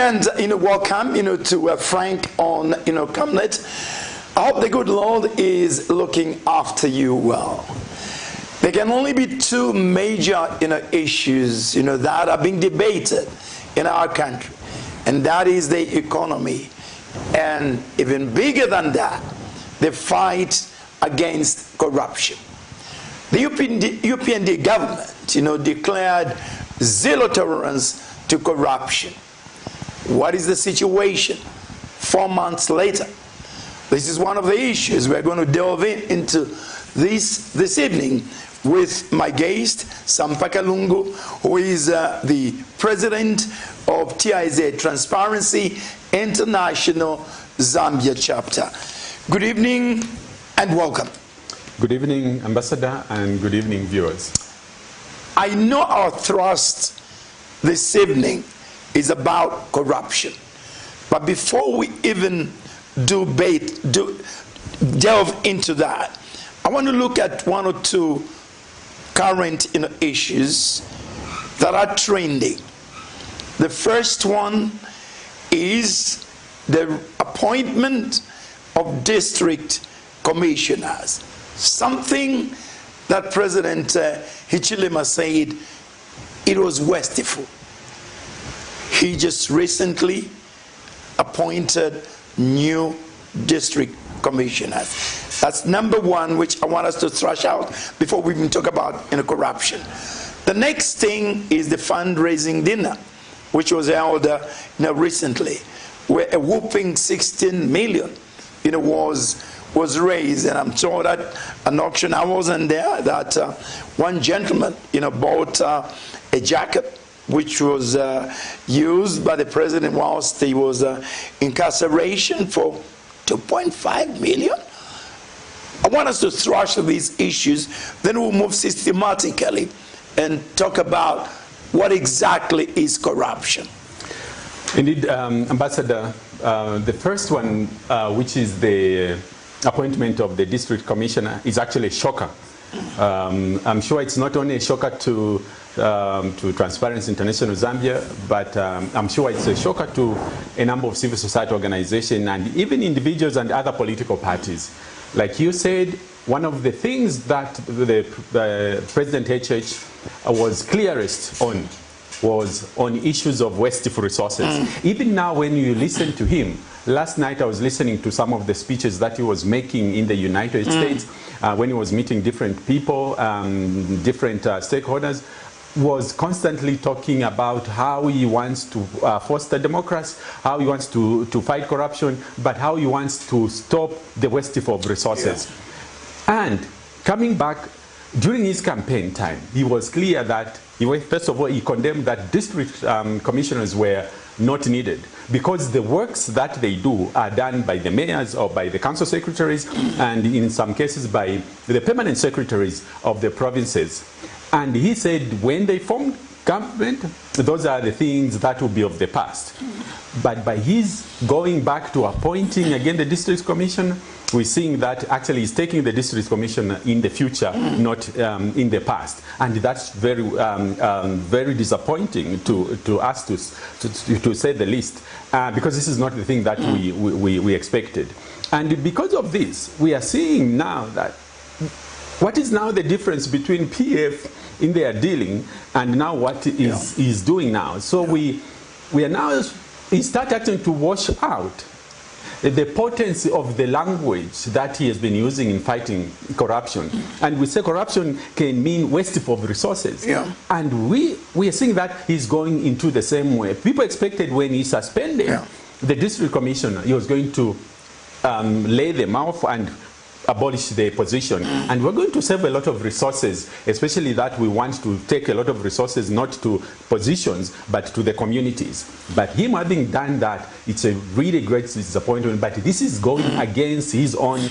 And welcome to Frank on Camnet. I hope the good Lord is looking after you well. There can only be two major issues that are being debated in our country, and that is the economy, and even bigger than that, the fight against corruption. The UPND government declared zero tolerance to corruption. What is the situation 4 months later? This is one of the issues we're going to delve into this evening with my guest, SAMPA KALUNGU, who is the president of TIZ Transparency International Zambia chapter. Good evening and welcome. Good evening, Ambassador, and good evening, viewers. I know our thrust this evening is about corruption. But before we even delve into that, I want to look at one or two current issues that are trending. The first one is the appointment of district commissioners, something that President Hichilema said it was wasteful. He just recently appointed new district commissioners. That's number one, which I want us to thrash out before we even talk about corruption. The next thing is the fundraising dinner, which was held recently, where a whopping 16 million was raised. And I'm told at an auction, I wasn't there, that one gentleman bought a jacket which was used by the president whilst he was incarceration for 2.5 million. I want us to thrash these issues, then we'll move systematically and talk about what exactly is corruption. Indeed, Ambassador, the first one, which is the appointment of the district commissioner, is actually a shocker. I'm sure it's not only a shocker to Transparency International Zambia, but I'm sure it's a shocker to a number of civil society organizations and even individuals and other political parties. Like you said, one of the things that the President HH was clearest on was on issues of wasteful resources. Even now when you listen to him, last night I was listening to some of the speeches that he was making in the United States when he was meeting different people, different stakeholders, was constantly talking about how he wants to foster democracy, how he wants to fight corruption, but how he wants to stop the wasteful of resources. Yeah. And coming back, during his campaign time, he was clear that, first of all, he condemned that district commissioners were not needed because the works that they do are done by the mayors or by the council secretaries and in some cases by the permanent secretaries of the provinces. And he said when they formed government, those are the things that will be of the past. But by his going back to appointing again the district commission, we're seeing that actually he's taking the district commission in the future, not in the past. And that's very, very disappointing to us, to say the least, because this is not the thing that we expected. And because of this, we are seeing now that what is now the difference between PF in their dealing and now what is doing now? So we are now, he started actually to wash out the potency of the language that he has been using in fighting corruption. And we say corruption can mean wasteful of resources. Yeah. And we are seeing that he's going into the same way. People expected when he suspended the district commissioner, he was going to lay them off and abolish the position. And we're going to save a lot of resources, especially that we want to take a lot of resources not to positions but to the communities. But him having done that, it's a really great disappointment, but this is going against his own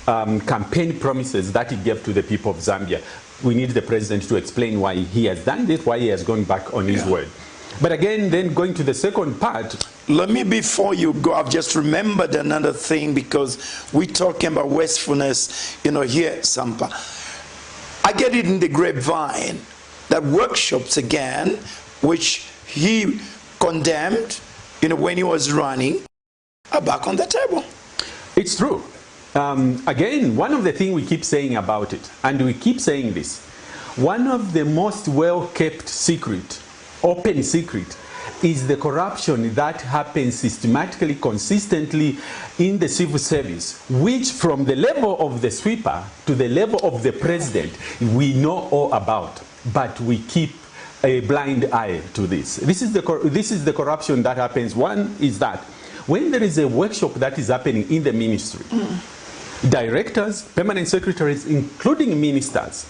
campaign promises that he gave to the people of Zambia. We need the president to explain why he has done this, why he has gone back on his word. But again, then going to the second part. Let me, before you go, I've just remembered another thing, because we're talking about wastefulness, here at SAMPA. I get it in the grapevine that workshops again, which he condemned, when he was running, are back on the table. It's true. Again, one of the things we keep saying about it, and we keep saying this, one of the most well-kept secret, open secret, is the corruption that happens systematically, consistently in the civil service, which from the level of the sweeper to the level of the president, we know all about, but we keep a blind eye to this. This is the corruption that happens. One is that when there is a workshop that is happening in the ministry, directors, permanent secretaries, including ministers,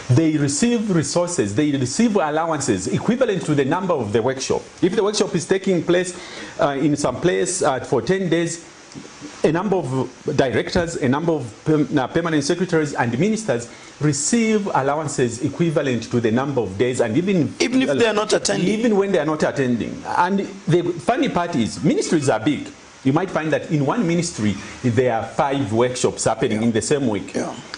they receive resources, they receive allowances equivalent to the number of the workshop. If the workshop is taking place in some place for 10 days, a number of directors, a number of permanent secretaries and ministers receive allowances equivalent to the number of days, and even if they are not attending. Even when they are not attending. And the funny part is, ministries are big. You might find that in one ministry, there are 5 workshops happening in the same week.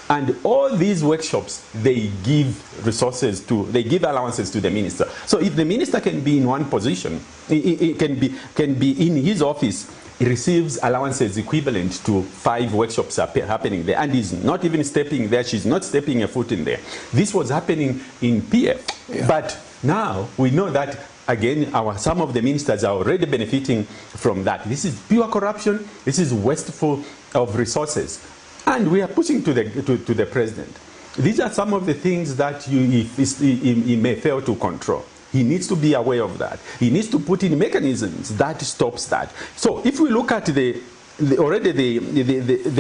And all these workshops, they give resources they give allowances to the minister. So if the minister can be in one position, it can be in his office, he receives allowances equivalent to 5 workshops happening there, and he's not even stepping there, she's not stepping a foot in there. This was happening in PF. But now we know that, again, some of the ministers are already benefiting from that. This is pure corruption. This is wasteful of resources. And we are pushing to the president. These are some of the things that he may fail to control. He needs to be aware of that. He needs to put in mechanisms that stops that. So if we look at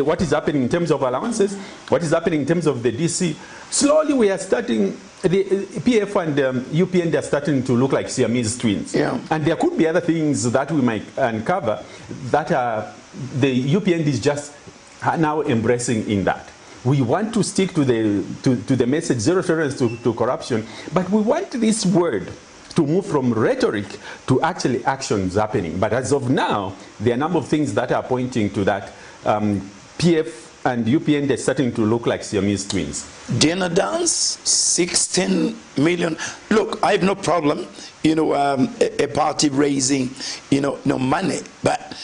what is happening in terms of allowances, what is happening in terms of the DC, slowly we are starting, the PF and UPN are starting to look like Siamese twins. And there could be other things that we might uncover that the UPN is just now embracing in that. We want to stick to the message, zero tolerance to corruption, but we want this word to move from rhetoric to actually actions happening. But as of now, there are a number of things that are pointing to that. PF and UPN, they're starting to look like Siamese twins. Dinner dance, 16 million. Look, I have no problem, a party raising, no money. But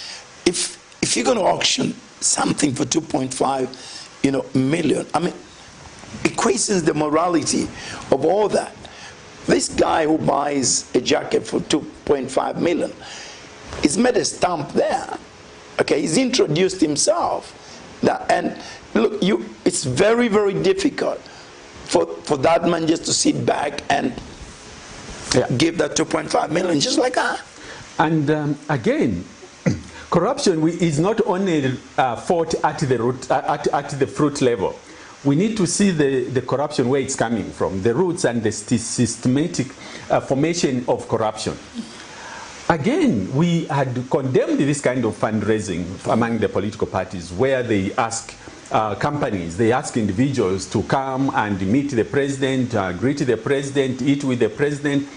if you're going to auction something for 2.5 million, I mean, it questions the morality of all that. This guy who buys a jacket for 2.5 million, he's made a stamp there. Okay, he's introduced himself. And look, it's very, very difficult for that man just to sit back and give that 2.5 million just like that. And again, corruption is not only fought at the root, at the fruit level. We need to see the corruption where it's coming from, the roots and the systematic formation of corruption. Again, we had condemned this kind of fundraising among the political parties where they ask companies, they ask individuals to come and meet the president, greet the president, eat with the president.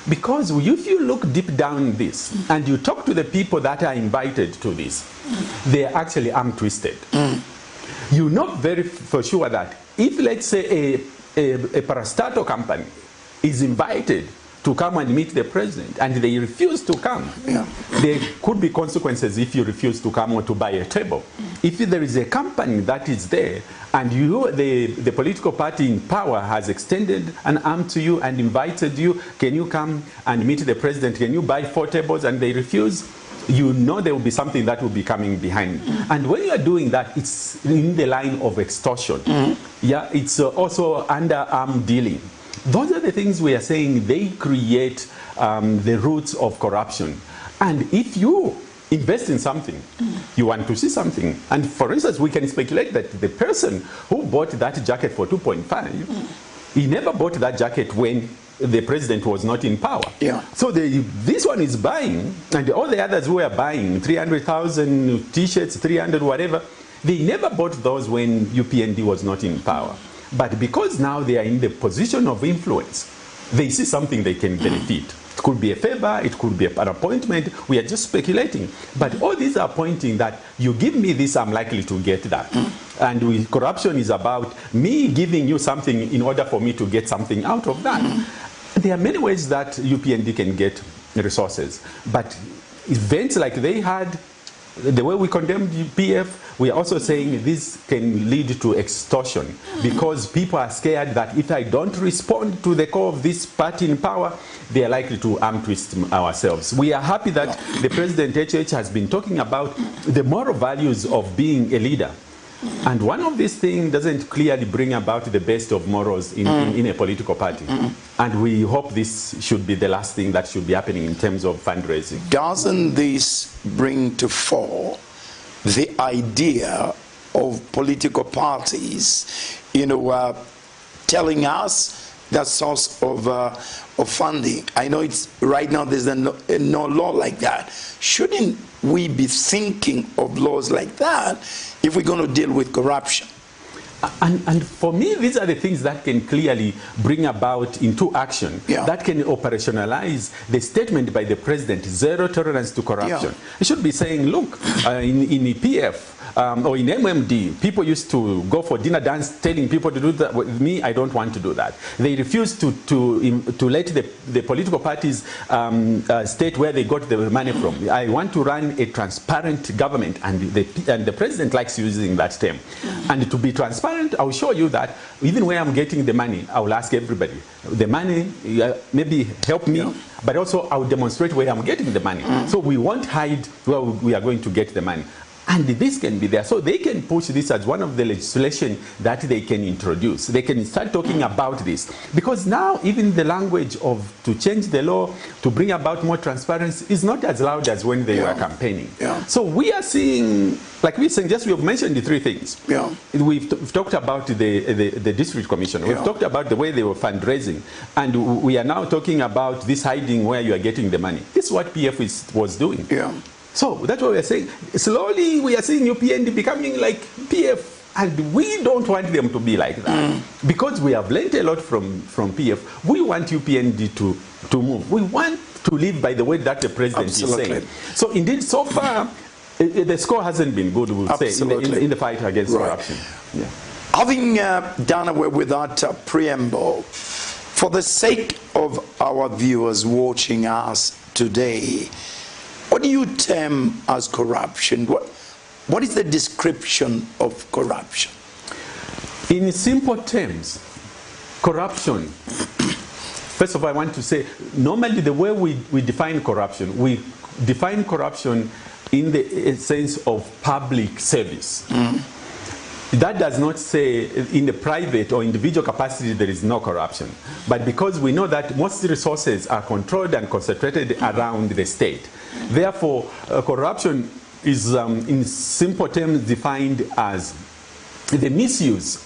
Because if you look deep down this and you talk to the people that are invited to this, they are actually arm-twisted. You know very for sure that if, let's say, a parastatal company is invited to come and meet the president and they refuse to come, there could be consequences if you refuse to come or to buy a table. If there is a company that is there and the political party in power has extended an arm to you and invited you, can you come and meet the president, can you buy 4 tables, and they refuse, you know there will be something that will be coming behind. And when you are doing that, it's in the line of extortion. It's also underarm dealing. Those are the things we are saying, they create the roots of corruption. And if you invest in something, you want to see something. And for instance, we can speculate that the person who bought that jacket for 2.5, he never bought that jacket when the president was not in power. So this one is buying, and all the others who are buying 300,000 t-shirts, 300 whatever, they never bought those when UPND was not in power. But because now they are in the position of influence, they see something they can benefit. It could be a favor, it could be an appointment, we are just speculating. But all these are pointing that you give me this, I'm likely to get that. And corruption is about me giving you something in order for me to get something out of that. There are many ways that UPND can get resources, but events like they had, the way we condemned PF, we are also saying this can lead to extortion, because people are scared that if I don't respond to the call of this party in power, they are likely to arm twist ourselves. We are happy that the President HH has been talking about the moral values of being a leader. And one of these things doesn't clearly bring about the best of morals in a political party. And we hope this should be the last thing that should be happening in terms of fundraising. Doesn't this bring to fore the idea of political parties, telling us that source of funding? I know it's right now there's no law like that. Shouldn't we be thinking of laws like that if we're going to deal with corruption? And for me, these are the things that can clearly bring about into action, that can operationalize the statement by the president, zero tolerance to corruption. It should be saying, look, in EPF or in MMD, people used to go for dinner dance telling people to do that. With me, I don't want to do that. They refuse to let the political parties state where they got the money from. I want to run a transparent government, and the president likes using that term. And to be transparent, I'll show you that even where I'm getting the money, I will ask everybody. The money, maybe help me, but also I'll demonstrate where I'm getting the money. So we won't hide where we are going to get the money. And this can be there. So they can push this as one of the legislation that they can introduce. They can start talking about this. Because now even the language of to change the law, to bring about more transparency is not as loud as when they were campaigning. So we are seeing, like we saying, just we have mentioned the three things. We've talked about the district commission. We've talked about the way they were fundraising. And we are now talking about this hiding where you are getting the money. This is what PF was doing. So that's what we are saying. Slowly we are seeing UPND becoming like PF, and we don't want them to be like that. Because we have learned a lot from PF. We want UPND to move. We want to live by the way that the president is saying. So indeed, so far, the score hasn't been good, we'll say, in the fight against corruption. Having done away with that preamble, for the sake of our viewers watching us today, what do you term as corruption? What is the description of corruption? In simple terms, corruption, first of all, I want to say, normally the way we define corruption in the sense of public service. That does not say in the private or individual capacity there is no corruption. But because we know that most resources are controlled and concentrated around the state. Therefore, corruption is, in simple terms, defined as the misuse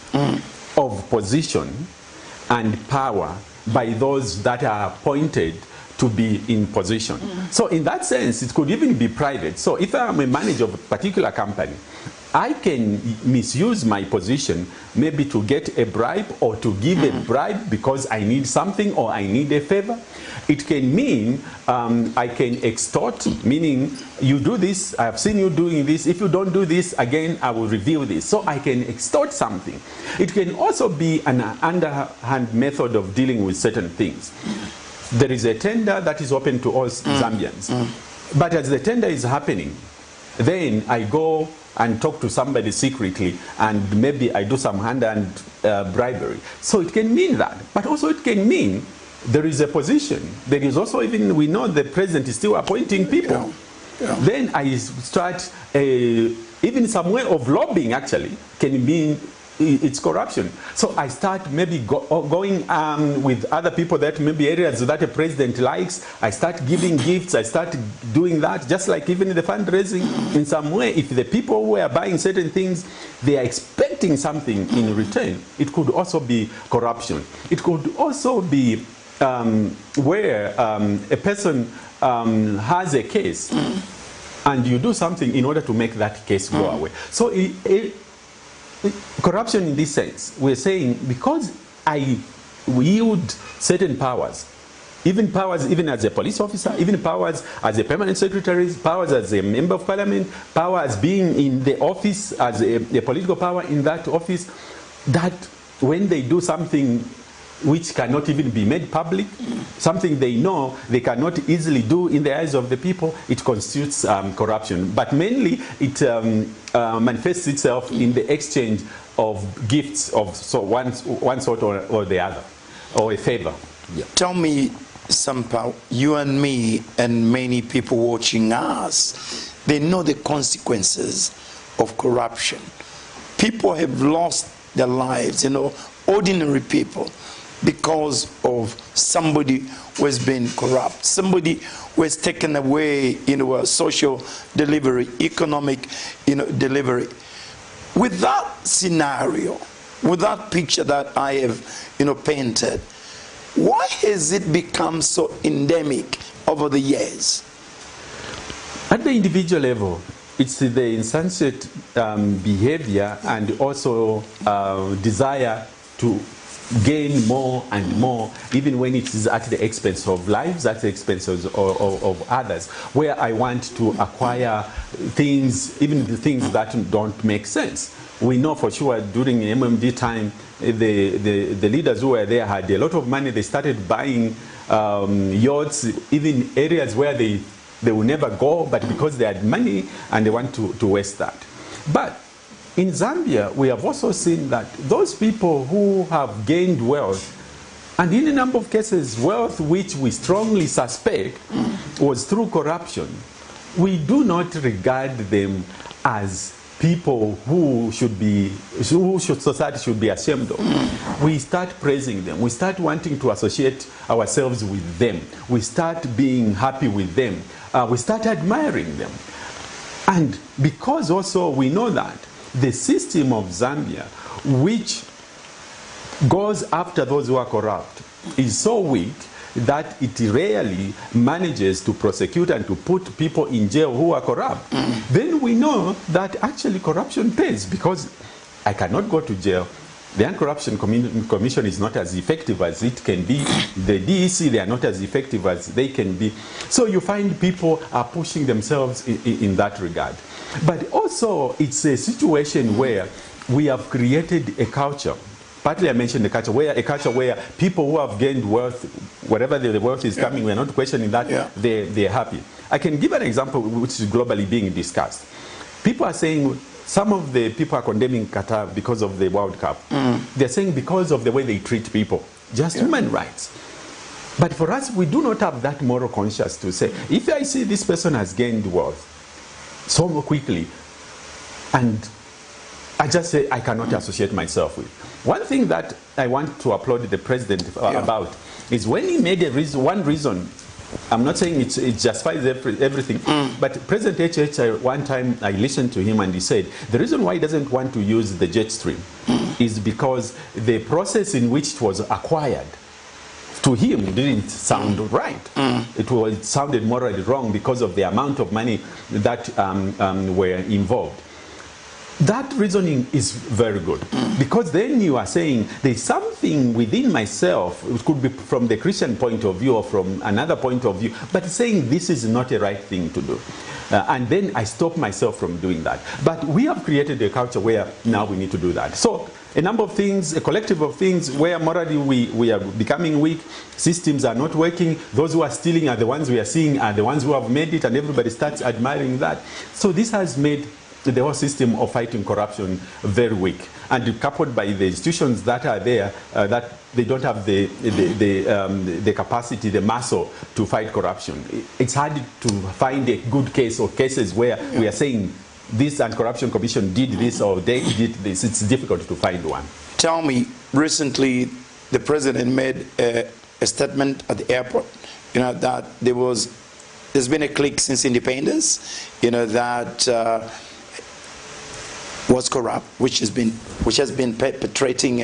of position and power by those that are appointed to be in position. So in that sense, it could even be private. So if I am a manager of a particular company, I can misuse my position maybe to get a bribe or to give a bribe because I need something or I need a favor. It can mean I can extort, meaning you do this, I have seen you doing this, if you don't do this, again, I will reveal this. So I can extort something. It can also be an underhand method of dealing with certain things. There is a tender that is open to all Zambians. But as the tender is happening, then I go and talk to somebody secretly, and maybe I do some hand-hand bribery. So it can mean that. But also it can mean there is a position. There is also even, we know the president is still appointing people. Then I start, even some way of lobbying actually can mean it's corruption. So I start maybe going with other people that maybe areas that the president likes. I start giving gifts. I start doing that. Just like even the fundraising, in some way, if the people who are buying certain things, they are expecting something in return, it could also be corruption. It could also be where a person has a case and you do something in order to make that case go away. So corruption in this sense, we're saying because I wield certain powers, even as a police officer, even powers as a permanent secretary, powers as a member of parliament, power as being in the office, as a political power in that office, that when they do something which cannot even be made public, something they know they cannot easily do in the eyes of the people, it constitutes corruption. But mainly it manifests itself in the exchange of gifts of one sort or the other, or a favor. Yeah. Tell me, SAMPA, you and me and many people watching us, they know the consequences of corruption. People have lost their lives, ordinary people, because of somebody who has been corrupt, somebody who has taken away, a social delivery, economic, delivery. With that scenario, with that picture that I have, painted, why has it become so endemic over the years? At the individual level, it's the insensate behavior and also desire to gain more and more, even when it is at the expense of lives, at the expense of others, where I want to acquire things, even the things that don't make sense. We know for sure during MMD time, the leaders who were there had a lot of money. They started buying yachts, even areas where they will never go, but because they had money and they want to waste that. But in Zambia, we have also seen that those people who have gained wealth, and in a number of cases, wealth which we strongly suspect was through corruption, we do not regard them as people who society should be ashamed of. We start praising them. We start wanting to associate ourselves with them. We start being happy with them. We start admiring them. And because also we know that the system of Zambia, which goes after those who are corrupt, is so weak that it rarely manages to prosecute and to put people in jail who are corrupt, then we know that actually corruption pays, because I cannot go to jail. The Anti-Corruption Commission is not as effective as it can be. The DEC, they are not as effective as they can be. So you find people are pushing themselves in that regard. But also it's a situation where we have created a culture. Partly I mentioned the culture, a culture where people who have gained wealth, wherever the wealth is coming, we're not questioning that, they're happy. I can give an example which is globally being discussed. People are saying, some of the people are condemning Qatar because of the World Cup. They're saying because of the way they treat people, just human rights. But for us, we do not have that moral conscience to say, if I see this person has gained wealth so quickly, and I just say I cannot associate myself with. One thing that I want to applaud the president about is when he made one reason. I'm not saying it justifies everything, but President HH, one time I listened to him and he said, the reason why he doesn't want to use the jet stream is because the process in which it was acquired, to him, didn't sound right. It sounded morally wrong because of the amount of money that were involved. That reasoning is very good, because then you are saying there's something within myself, it could be from the Christian point of view or from another point of view, but saying this is not a right thing to do. And then I stop myself from doing that. But we have created a culture where now we need to do that. So a number of things, a collective of things where morally we are becoming weak, systems are not working, those who are stealing are the ones we are seeing are the ones who have made it, and everybody starts admiring that. So this has made the whole system of fighting corruption very weak, and coupled by the institutions that are there, that they don't have the capacity, the muscle to fight corruption. It's hard to find a good case or cases where we are saying this Anti-Corruption Commission did this or they did this. It's difficult to find one. Tell me, recently the president made a statement at the airport, that there's been a clique since independence, that was corrupt, which has been perpetrating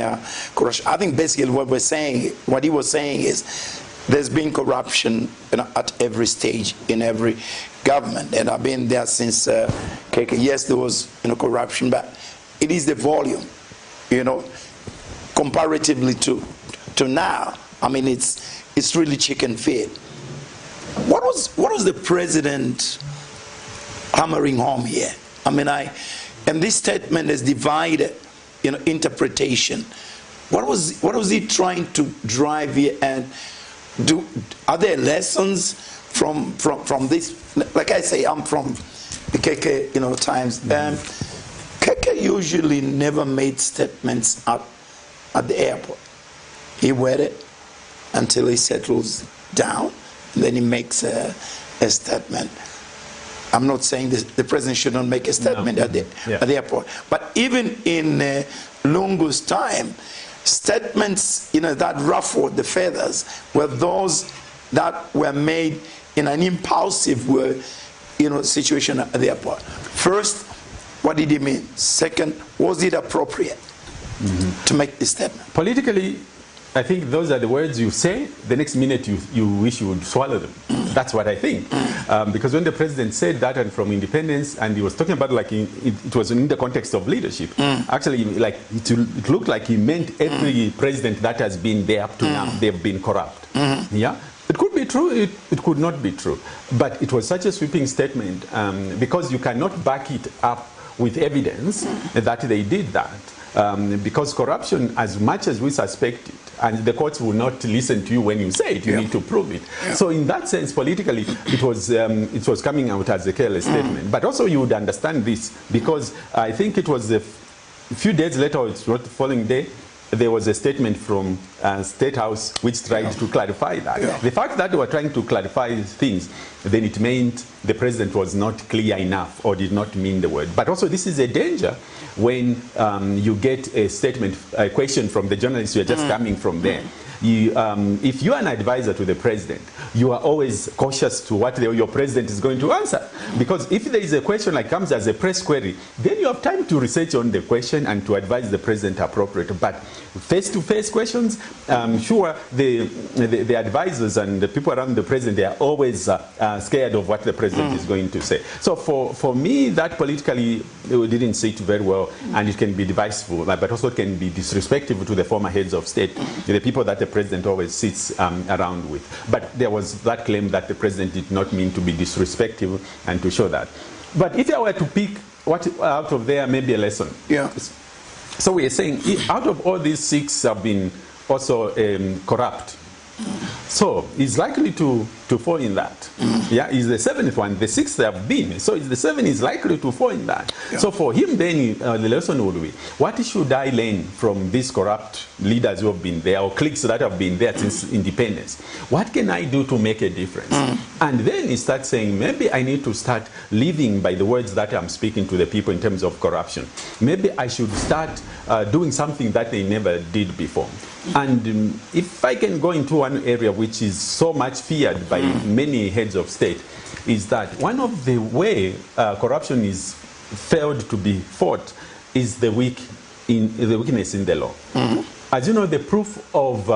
corruption. I think basically what he was saying is there's been corruption at every stage in every government, and I've been there since KK. Yes, there was corruption, but it is the volume, comparatively to now. I mean, it's really chicken feed. What was the president hammering home here? I mean, and this statement is divided interpretation. What was he trying to drive here? And are there lessons from this? Like I say, I'm from the KK, times. KK usually never made statements at the airport. He waited until he settles down, and then he makes a statement. I'm not saying the president should not make a statement at the airport, but even in Lungu's time, statements that ruffled the feathers were those that were made in an impulsive situation at the airport. First, what did he mean? Second, was it appropriate to make this statement? Politically, I think those are the words you say, the next minute you wish you would swallow them. That's what I think. Because when the president said that, and from independence, and he was talking about it was in the context of leadership, actually it looked like he meant every president that has been there up to now, they've been corrupt. Yeah? It could be true, it could not be true. But it was such a sweeping statement because you cannot back it up with evidence that they did that. Because corruption, as much as we suspect it, and the courts will not listen to you when you say it, you need to prove it. So in that sense, politically, it was coming out as a careless statement. But also you would understand this, because I think it was a few days later, or it's not the following day, there was a statement from State House which tried to clarify that. The fact that they were trying to clarify things, then it meant the president was not clear enough or did not mean the word. But also this is a danger when you get a statement, a question from the journalist, you're just coming from there. If you are an advisor to the president, you are always cautious to what your president is going to answer. Because if there is a question like comes as a press query, then you have time to research on the question and to advise the president appropriately. But face-to-face questions, sure, the advisors and the people around the president, they are always scared of what the president is going to say. So for me, that politically didn't sit very well, and it can be divisive, but also it can be disrespectful to the former heads of state, the people that the president always sits around with. But there was that claim that the president did not mean to be disrespectful and to show that. But if I were to pick what out of there, maybe a lesson. Yeah. So we are saying out of all these 6 have been also corrupt. So he's likely to fall in that. Yeah, he's the 7th one. The 6th have been. So the 7th is likely to fall in that. So for him then, the lesson would be, what should I learn from these corrupt leaders who have been there, or cliques that have been there since independence? What can I do to make a difference? And then he starts saying, maybe I need to start living by the words that I'm speaking to the people in terms of corruption. Maybe I should start doing something that they never did before. And if I can go into one area which is so much feared by many heads of state, is that one of the way corruption is failed to be fought is the weakness in the law. As you know, the proof of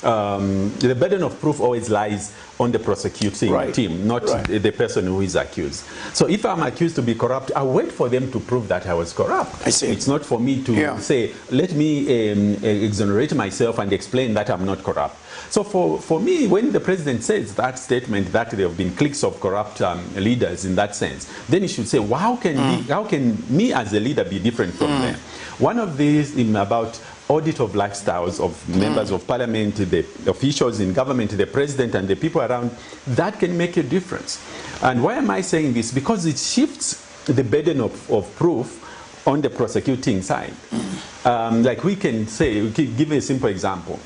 the burden of proof always lies on the prosecuting team, not the person who is accused. So if I'm accused to be corrupt, I wait for them to prove that I was corrupt. I see. It's not for me to say, let me exonerate myself and explain that I'm not corrupt. So for me, when the president says that statement that there have been cliques of corrupt leaders in that sense, then he should say, well, how can me as a leader be different from them? One of these is about audit of lifestyles of members of parliament, the officials in government, the president and the people around. That can make a difference. And why am I saying this? Because it shifts the burden of proof on the prosecuting side. Like we can say, we can give a simple example.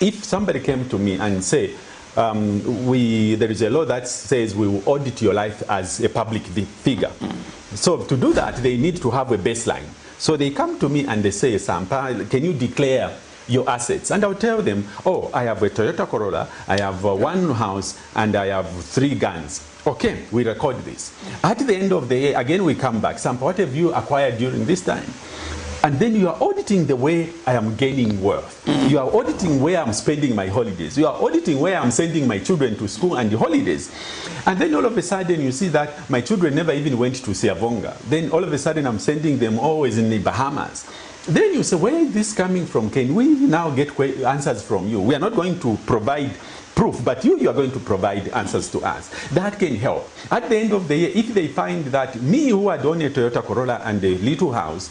If somebody came to me and say, there is a law that says we will audit your life as a public figure. So to do that, they need to have a baseline. So they come to me and they say, SAMPA, can you declare your assets? And I'll tell them, oh, I have a Toyota Corolla, I have 1 house, and I have 3 guns. Okay, we record this. At the end of the year, again we come back. SAMPA, what have you acquired during this time? And then you are auditing the way I am gaining wealth. You are auditing where I'm spending my holidays. You are auditing where I'm sending my children to school and the holidays. And then all of a sudden you see that my children never even went to Siavonga. Then all of a sudden I'm sending them always in the Bahamas. Then you say, where is this coming from? Can we now get answers from you? We are not going to provide proof, but you are going to provide answers to us. That can help. At the end of the year, if they find that me who had only a Toyota Corolla and a little house,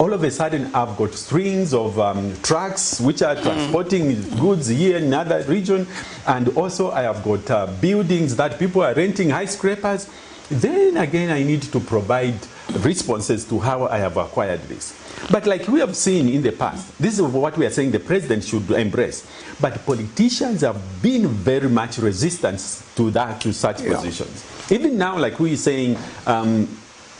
all of a sudden I've got strings of trucks which are transporting goods here in another region, and also I have got buildings that people are renting, high scrapers. Then again I need to provide responses to how I have acquired this. But like we have seen in the past, this is what we are saying the president should embrace. But politicians have been very much resistant to that, to such positions. Even now, like we are saying,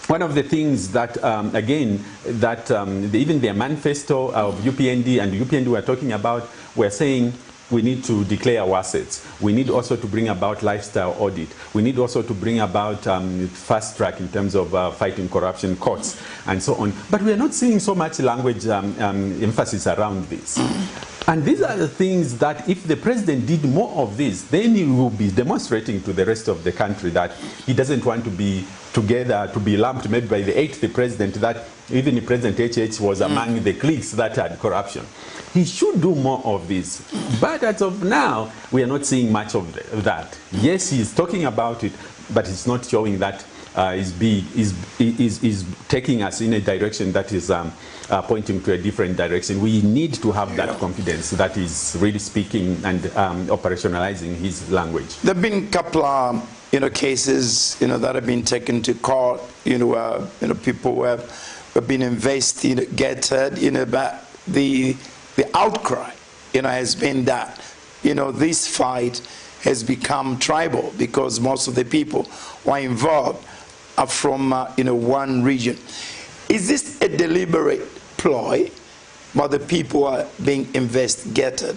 one of the things that, again, that even their manifesto of UPND and UPND were talking about, we're saying we need to declare our assets. We need also to bring about lifestyle audit. We need also to bring about fast track in terms of fighting corruption, courts, and so on. But we are not seeing so much language emphasis around this. And these are the things that if the president did more of this, then he will be demonstrating to the rest of the country that he doesn't want to be together, to be lumped maybe by the 8th president, that even the President HH was among the cliques that had corruption. He should do more of this. But as of now, we are not seeing much of that. Yes, he's talking about it, but it's not showing that is taking us in a direction that is pointing to a different direction. We need to have that confidence that is really speaking and operationalizing his language. There have been a couple of cases that have been taken to court. People who have been investigated. But the outcry has been that this fight has become tribal because most of the people who are involved are from one region. Is this a deliberate ploy by the people who are being investigated,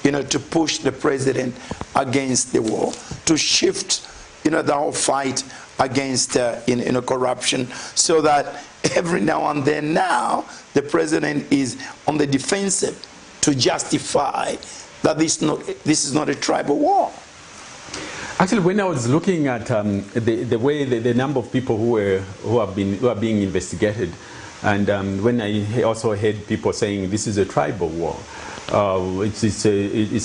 to push the president against the wall, to shift, the whole fight against, corruption, so that every now and then now the president is on the defensive to justify that this is not a tribal war? Actually, when I was looking at the way the number of people who are being investigated, and when I also heard people saying this is a tribal war, it's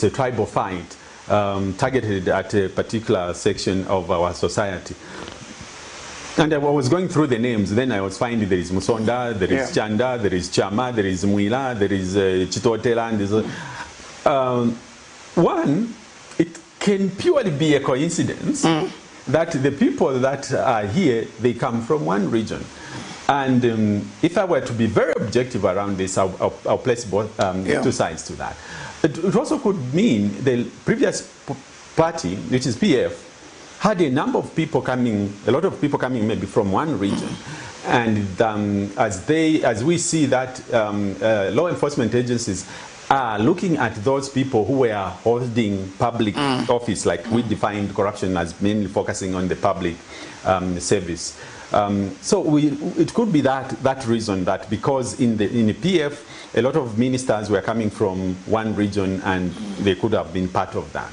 a tribal fight targeted at a particular section of our society. And I was going through the names, then I was finding there is Musonda, there is Chanda, there is Chama, there is Muila, there is Chitotela, and there's one, it can purely be a coincidence that the people that are here, they come from one region. And if I were to be very objective around this, I'll place both two sides to that. It also could mean the previous party, which is PF, had a number of people coming, a lot of people coming maybe from one region. And as we see that law enforcement agencies are looking at those people who were holding public office, like we defined corruption as mainly focusing on the public service. So it could be that reason, that because in the PF, a lot of ministers were coming from one region and they could have been part of that.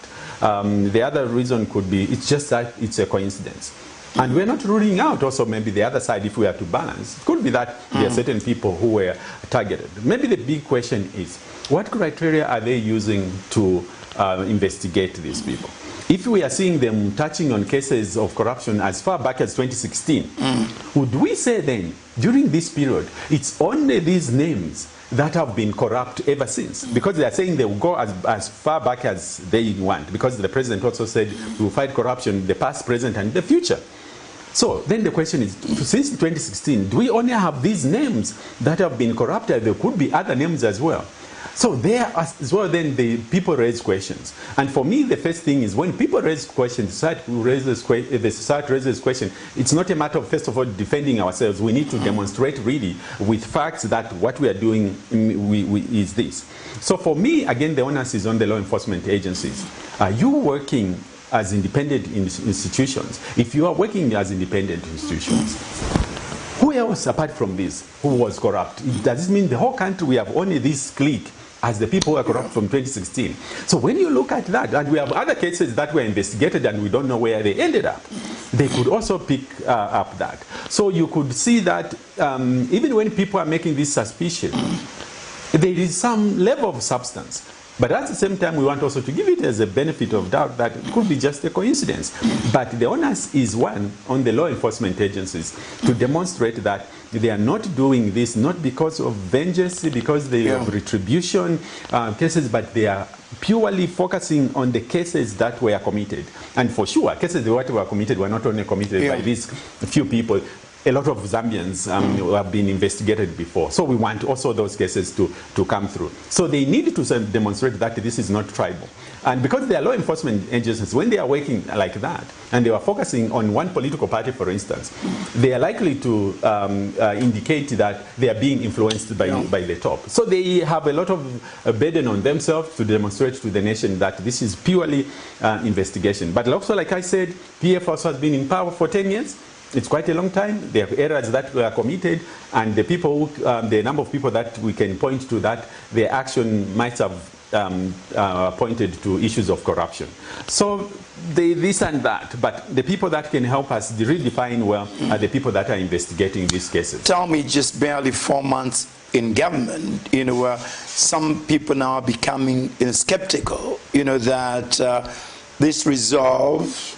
The other reason could be it's just that it's a coincidence. And we're not ruling out also maybe the other side, if we are to balance. It could be that there are certain people who were targeted. Maybe the big question is, what criteria are they using to investigate these people? If we are seeing them touching on cases of corruption as far back as 2016, would we say then, during this period, it's only these names that have been corrupt ever since? Because they are saying they will go as far back as they want, because the president also said we will fight corruption, the past, present, and the future. So then the question is, since 2016, do we only have these names that have been corrupted? There could be other names as well. So there as well, then the people raise questions. And for me, the first thing is when people raise questions, the society raises questions, it's not a matter of, first of all, defending ourselves. We need to demonstrate really with facts that what we are doing is this. So for me, again, the onus is on the law enforcement agencies. Are you working as independent institutions? If you are working as independent institutions, who else apart from this who was corrupt? Does this mean the whole country we have only this clique as the people who are corrupt from 2016? So when you look at that, and we have other cases that were investigated and we don't know where they ended up, they could also pick up that. So you could see that even when people are making this suspicion, there is some level of substance. But at the same time, we want also to give it as a benefit of doubt that it could be just a coincidence. But the onus is one on the law enforcement agencies to demonstrate that they are not doing this not because of vengeance, because they have retribution cases, but they are purely focusing on the cases that were committed. And for sure, cases that were committed were not only committed by these few people. A lot of Zambians have been investigated before. So we want also those cases to come through. So they need to demonstrate that this is not tribal. And because they are law enforcement agencies, when they are working like that, and they are focusing on one political party, for instance, they are likely to indicate that they are being influenced by the top. So they have a lot of burden on themselves to demonstrate to the nation that this is purely investigation. But also, like I said, PF also has been in power for 10 years. It's quite a long time. There are errors that were committed, and the people, the number of people that we can point to that their action might have pointed to issues of corruption. So this and that, but the people that can help us redefine well are the people that are investigating these cases. Tell me, just barely 4 months in government, some people now are becoming skeptical, that this resolve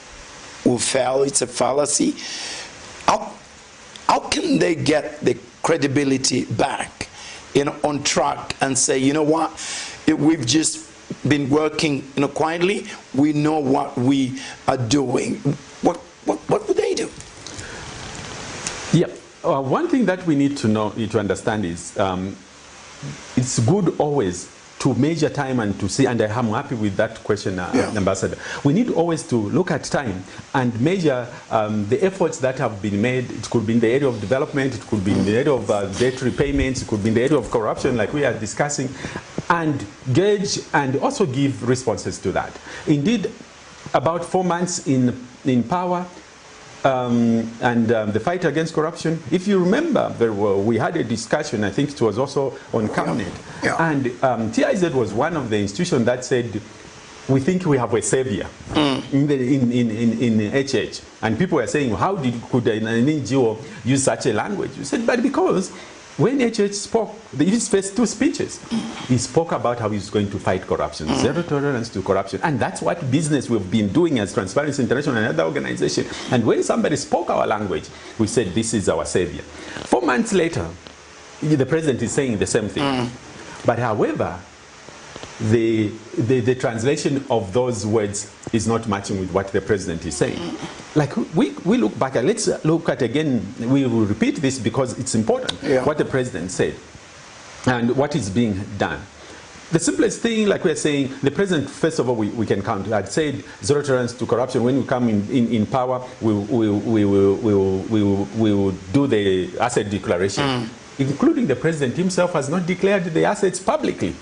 will fail. It's a fallacy. How can they get the credibility back, on track and say, you know what, we've just been working quietly, we know what we are doing. What would they do? Yeah, one thing that we need to understand is it's good always to measure time and to see, and I'm happy with that question, Ambassador. We need always to look at time and measure the efforts that have been made. It could be in the area of development, it could be in the area of debt repayments, it could be in the area of corruption like we are discussing, and gauge and also give responses to that. Indeed, about 4 months in power, and the fight against corruption. If you remember very well, we had a discussion, I think it was also on Camnet, and TIZ was one of the institutions that said, we think we have a savior in HH. And people were saying, how could an NGO use such a language? We said, but because when HH spoke, his first 2 speeches, he spoke about how he's going to fight corruption, zero tolerance to corruption. And that's what business we've been doing as Transparency International and other organizations. And when somebody spoke our language, we said, this is our savior. 4 months later, the president is saying the same thing. But however, the translation of those words is not matching with what the president is saying. Like we look back, and let's look at again, we will repeat this because it's important, what the president said and what is being done. The simplest thing, like we're saying, the president, first of all, we can count. I'd said zero tolerance to corruption. When we come in power, we will do the asset declaration. Including the president himself has not declared the assets publicly.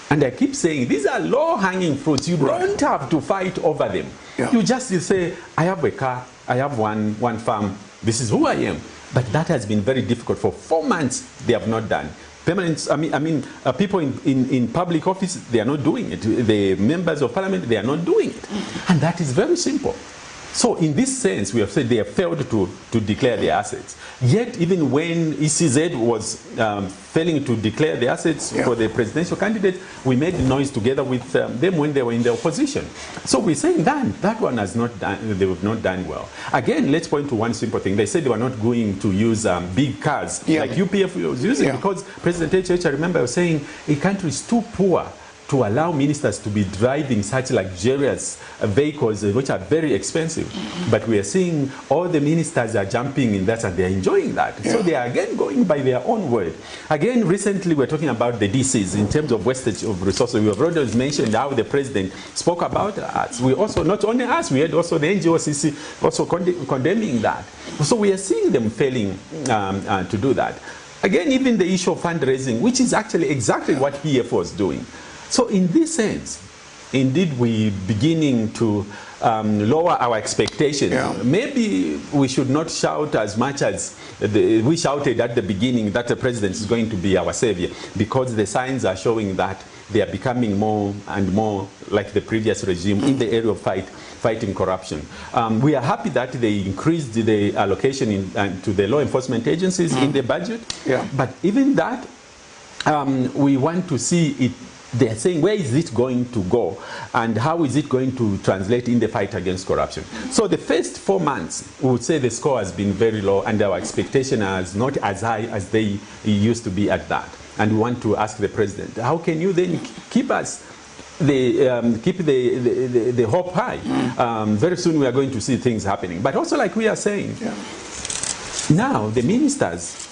And I keep saying, these are low-hanging fruits. You don't have to fight over them. You just say, I have a car, I have one farm, this is who I am. But that has been very difficult. For 4 months, they have not done. Permanent, people in public office, they are not doing it. The members of parliament, they are not doing it. And that is very simple. So in this sense, we have said they have failed to declare their assets. Yet, even when ECZ was failing to declare the assets for the presidential candidate, we made noise together with them when they were in the opposition. So we're saying that one has not done, they have not done well. Again, let's point to one simple thing. They said they were not going to use big cars like UPF was using because President HH, I remember, was saying a country is too poor to allow ministers to be driving such luxurious vehicles which are very expensive. But we are seeing all the ministers are jumping in that and they are enjoying that. So they are again going by their own word. Again, recently we're talking about the DCs in terms of wastage of resources. We have already mentioned how the president spoke about us. We also, not only us, we had also the NGOCC also condemning that. So we are seeing them failing to do that. Again, even the issue of fundraising, which is actually exactly what PF was doing. So in this sense, indeed, we're beginning to lower our expectations. Maybe we should not shout as much as we shouted at the beginning that the president is going to be our savior, because the signs are showing that they are becoming more and more like the previous regime in the area of fighting corruption. We are happy that they increased the allocation to the law enforcement agencies in the budget, but even that, we want to see it they are saying, where is it going to go and how is it going to translate in the fight against corruption? So the first 4 months, we would say the score has been very low and our expectation is not as high as they used to be at that. And we want to ask the president, how can you then keep us keep the hope high? Very soon we are going to see things happening. But also, like we are saying, now the ministers,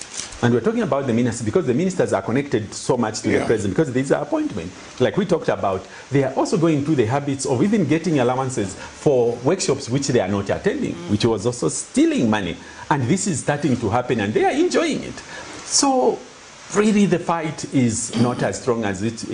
and we're talking about the ministers because the ministers are connected so much to the president because these are appointments. Like we talked about, they are also going through the habits of even getting allowances for workshops which they are not attending, which was also stealing money. And this is starting to happen and they are enjoying it. So really the fight is not as strong as it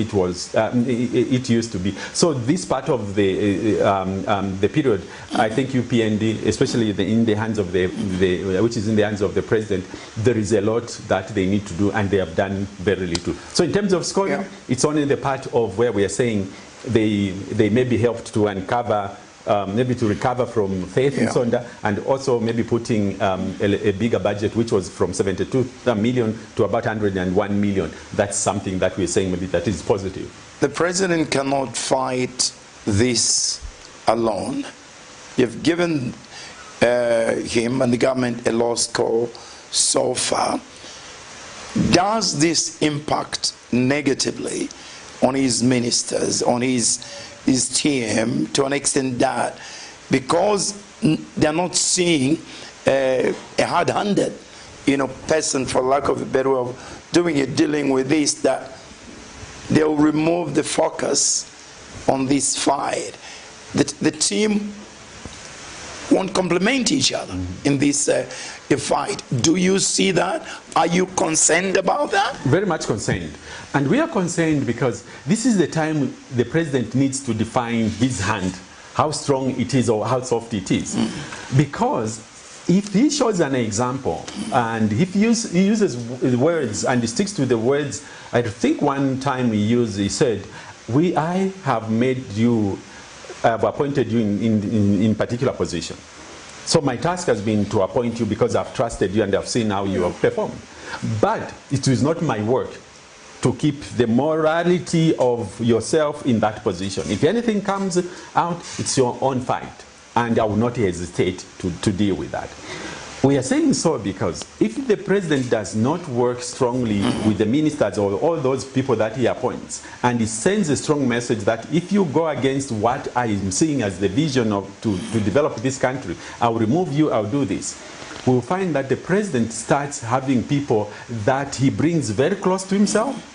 used to be. So this part of the period, I think UPND, especially in the hands of which is in the hands of the president, there is a lot that they need to do and they have done very little. So in terms of scoring, it's only the part of where we are saying they may be helped to uncover maybe to recover from faith in Sonda, and also maybe putting a bigger budget, which was from 72 million to about 101 million. That's something that we're saying maybe that is positive. The president cannot fight this alone. You've given him and the government a lost cause so far. Does this impact negatively on his ministers, on his team, to an extent that because they're not seeing a hard-handed, person, for lack of a better way of doing it, dealing with this, that they'll remove the focus on this fight? The team won't complement each other in this fight. Do you see that? Are you concerned about that? Very much concerned. And we are concerned because this is the time the president needs to define his hand, how strong it is or how soft it is. Because if he shows an example and if he uses words and he sticks to the words, I think one time he said, I have made you, I have appointed you in particular position. So my task has been to appoint you because I've trusted you and I've seen how you have performed. But it is not my work to keep the morality of yourself in that position. If anything comes out, it's your own fight. And I will not hesitate to deal with that. We are saying so because if the president does not work strongly with the ministers or all those people that he appoints, and he sends a strong message that if you go against what I am seeing as the vision to develop this country, I'll remove you, I'll do this, we'll find that the president starts having people that he brings very close to himself.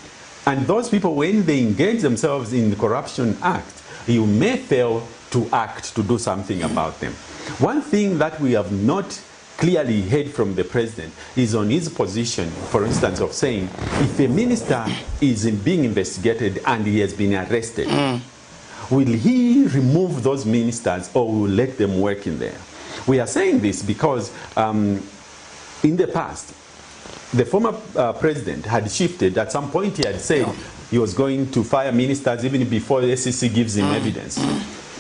And those people, when they engage themselves in the corruption act, you may fail to act to do something about them. One thing that we have not clearly heard from the president is on his position, for instance, of saying if a minister is being investigated and he has been arrested, will he remove those ministers or will let them work in there? We are saying this because in the past, the former president had shifted. At some point, he had said he was going to fire ministers even before the SEC gives him evidence.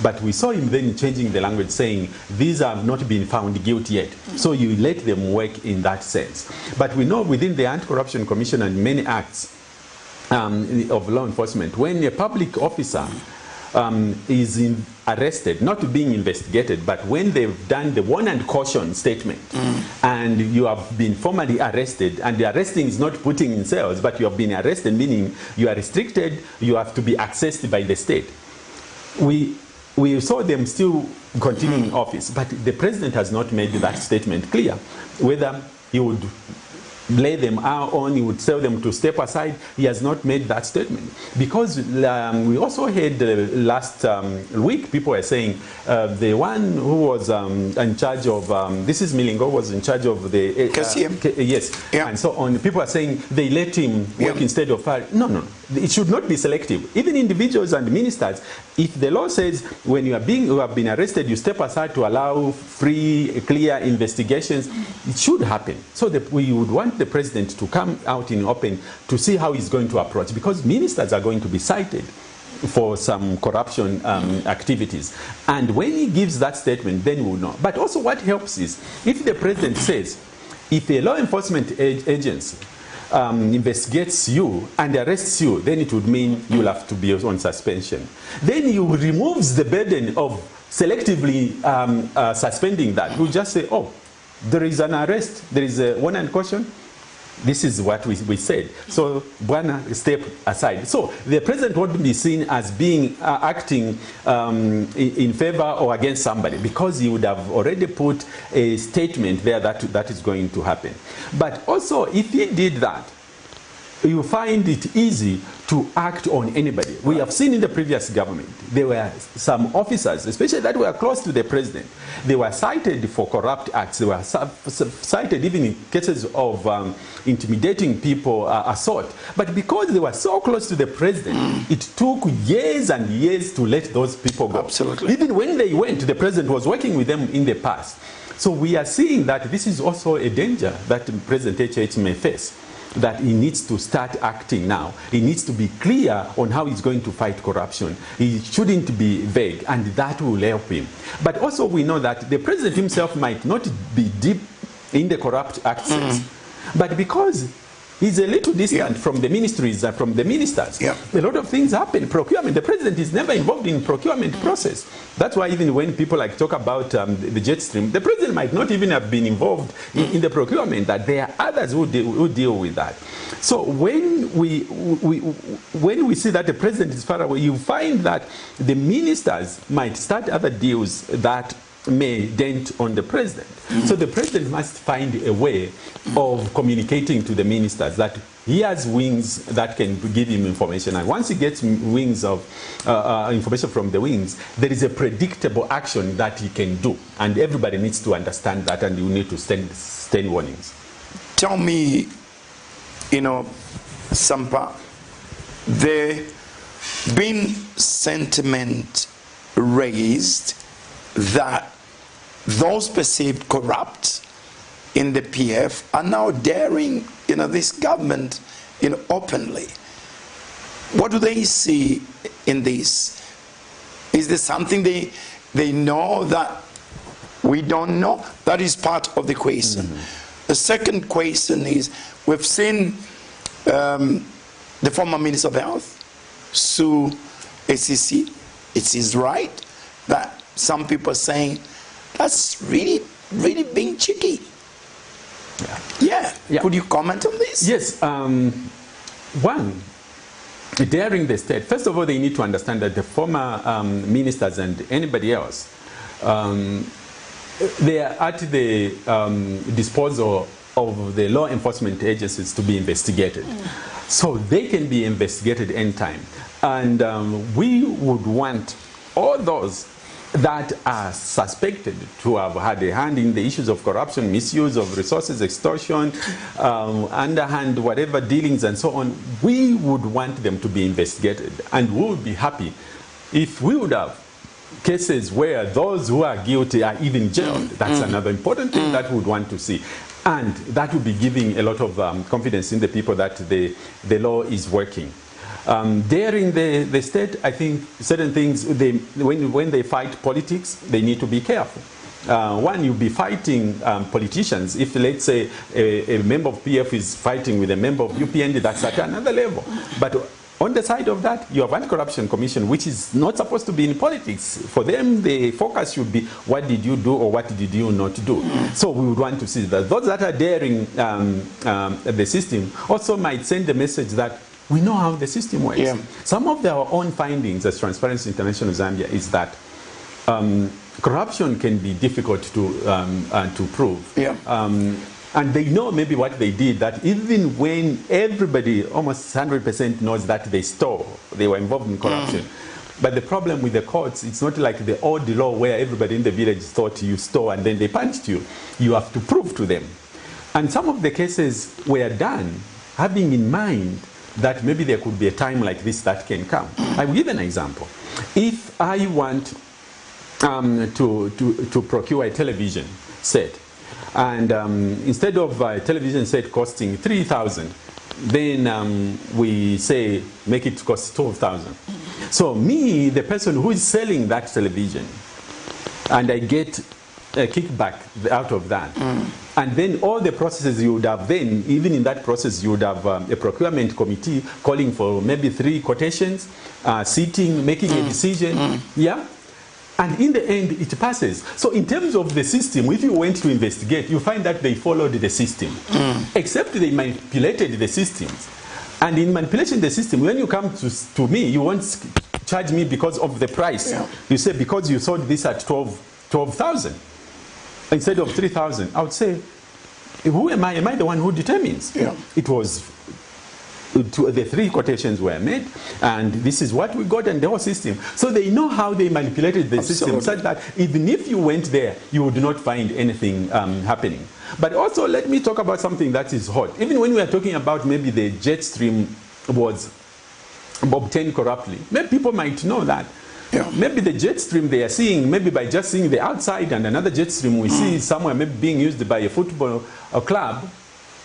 But we saw him then changing the language, saying these have not been found guilty yet. So you let them work in that sense. But we know within the Anti-Corruption Commission and many acts of law enforcement, when a public officer is arrested, not being investigated, but when they've done the warn and caution statement, and you have been formally arrested, and the arresting is not putting in cells, but you have been arrested, meaning you are restricted, you have to be accessed by the state. We saw them still continuing in office, but the president has not made that statement clear, whether he would lay them on, he would tell them to step aside. He has not made that statement. Because we also heard last week, people were saying the one who was in charge of, this is Milingo, was in charge of the... yes. Yeah. And so on. People are saying they let him work instead of fire. No. It should not be selective. Even individuals and ministers, if the law says when you have been arrested, you step aside to allow free, clear investigations, it should happen. So that we would want the president to come out in open to see how he's going to approach, because ministers are going to be cited for some corruption activities. And when he gives that statement, then we'll know. But also what helps is, if the president says, if a law enforcement agency investigates you and arrests you, then it would mean you'll have to be on suspension. Then you removes the burden of selectively suspending that. You just say, oh, there is an arrest, there is a warrant and caution. This is what we said. So, Bwana, step aside. So, the president won't be seen as being acting in favor or against somebody, because he would have already put a statement there that is going to happen. But also, if he did that, you find it easy to act on anybody. We have seen in the previous government, there were some officers, especially that were close to the president, they were cited for corrupt acts. They were cited even in cases of intimidating people, assault. But because they were so close to the president, it took years and years to let those people go. Absolutely. Even when they went, the president was working with them in the past. So we are seeing that this is also a danger that President HH may face, that he needs to start acting now. He needs to be clear on how he's going to fight corruption. He shouldn't be vague, and that will help him. But also we know that the president himself might not be deep in the corrupt acts, but because he's a little distant from the ministries and from the ministers, a lot of things happen. Procurement, the president is never involved in procurement process. That's why even when people like talk about the jet stream, the president might not even have been involved in the procurement, that there are others who deal with that. So when we see that the president is far away, you find that the ministers might start other deals that may dent on the president. So the president must find a way of communicating to the ministers that he has wings that can give him information, and once he gets wings of information from the wings, there is a predictable action that he can do, and everybody needs to understand that, and you need to stand warnings. Tell me, you know, SAMPA, there been sentiment raised that those perceived corrupt in the PF are now daring, you know, this government, you know, openly. What do they see in this? Is there something they know that we don't know? That is part of the question. The second question is, we've seen the former Minister of Health sue ACC. It is right that some people are saying that's really being cheeky. Yeah. Could you comment on this? Yes. One, daring the state. First of all, they need to understand that the former ministers and anybody else, they are at the disposal of the law enforcement agencies to be investigated. So they can be investigated anytime. And we would want all those that are suspected to have had a hand in the issues of corruption, misuse of resources, extortion, underhand, whatever dealings and so on, we would want them to be investigated. And we would be happy if we would have cases where those who are guilty are even jailed. That's another important thing that we would want to see. And that would be giving a lot of confidence in the people that the law is working. Daring the state, I think certain things, when they fight politics, they need to be careful. One, you'll be fighting politicians. If, let's say, a member of PF is fighting with a member of UPND, that's at another level. But on the side of that, you have Anti-Corruption Commission, which is not supposed to be in politics. For them, the focus should be, what did you do or what did you not do? So we would want to see that. Those that are daring the system also might send the message that we know how the system works. Some of their own findings as Transparency International Zambia is that corruption can be difficult to prove. And they know maybe what they did, that even when everybody, almost 100% knows that they were involved in corruption. But the problem with the courts, it's not like the old law where everybody in the village thought you stole and then they punished you. You have to prove to them. And some of the cases were done having in mind that maybe there could be a time like this that can come. I will give an example. If I want to procure a television set, and instead of a television set costing 3,000, then we say make it cost 12,000. So me, the person who is selling that television, and I get kickback out of that. And then all the processes you would have then, even in that process, you would have a procurement committee calling for maybe 3 quotations, sitting, making a decision, yeah? And in the end, it passes. So in terms of the system, if you went to investigate, you find that they followed the system, except they manipulated the systems. And in manipulating the system, when you come to me, you won't charge me because of the price. Yeah. You say, because you sold this at 12,000 instead of 3,000. I would say, who am I? Am I the one who determines? Yeah. It was, the 3 quotations were made, and this is what we got, and the whole system. So they know how they manipulated the system, such that even if you went there, you would not find anything happening. But also, let me talk about something that is hot. Even when we are talking about maybe the jet stream was obtained corruptly, maybe people might know that. Yeah. Maybe the jet stream they are seeing, maybe by just seeing the outside, and another jet stream we see somewhere maybe being used by a football club,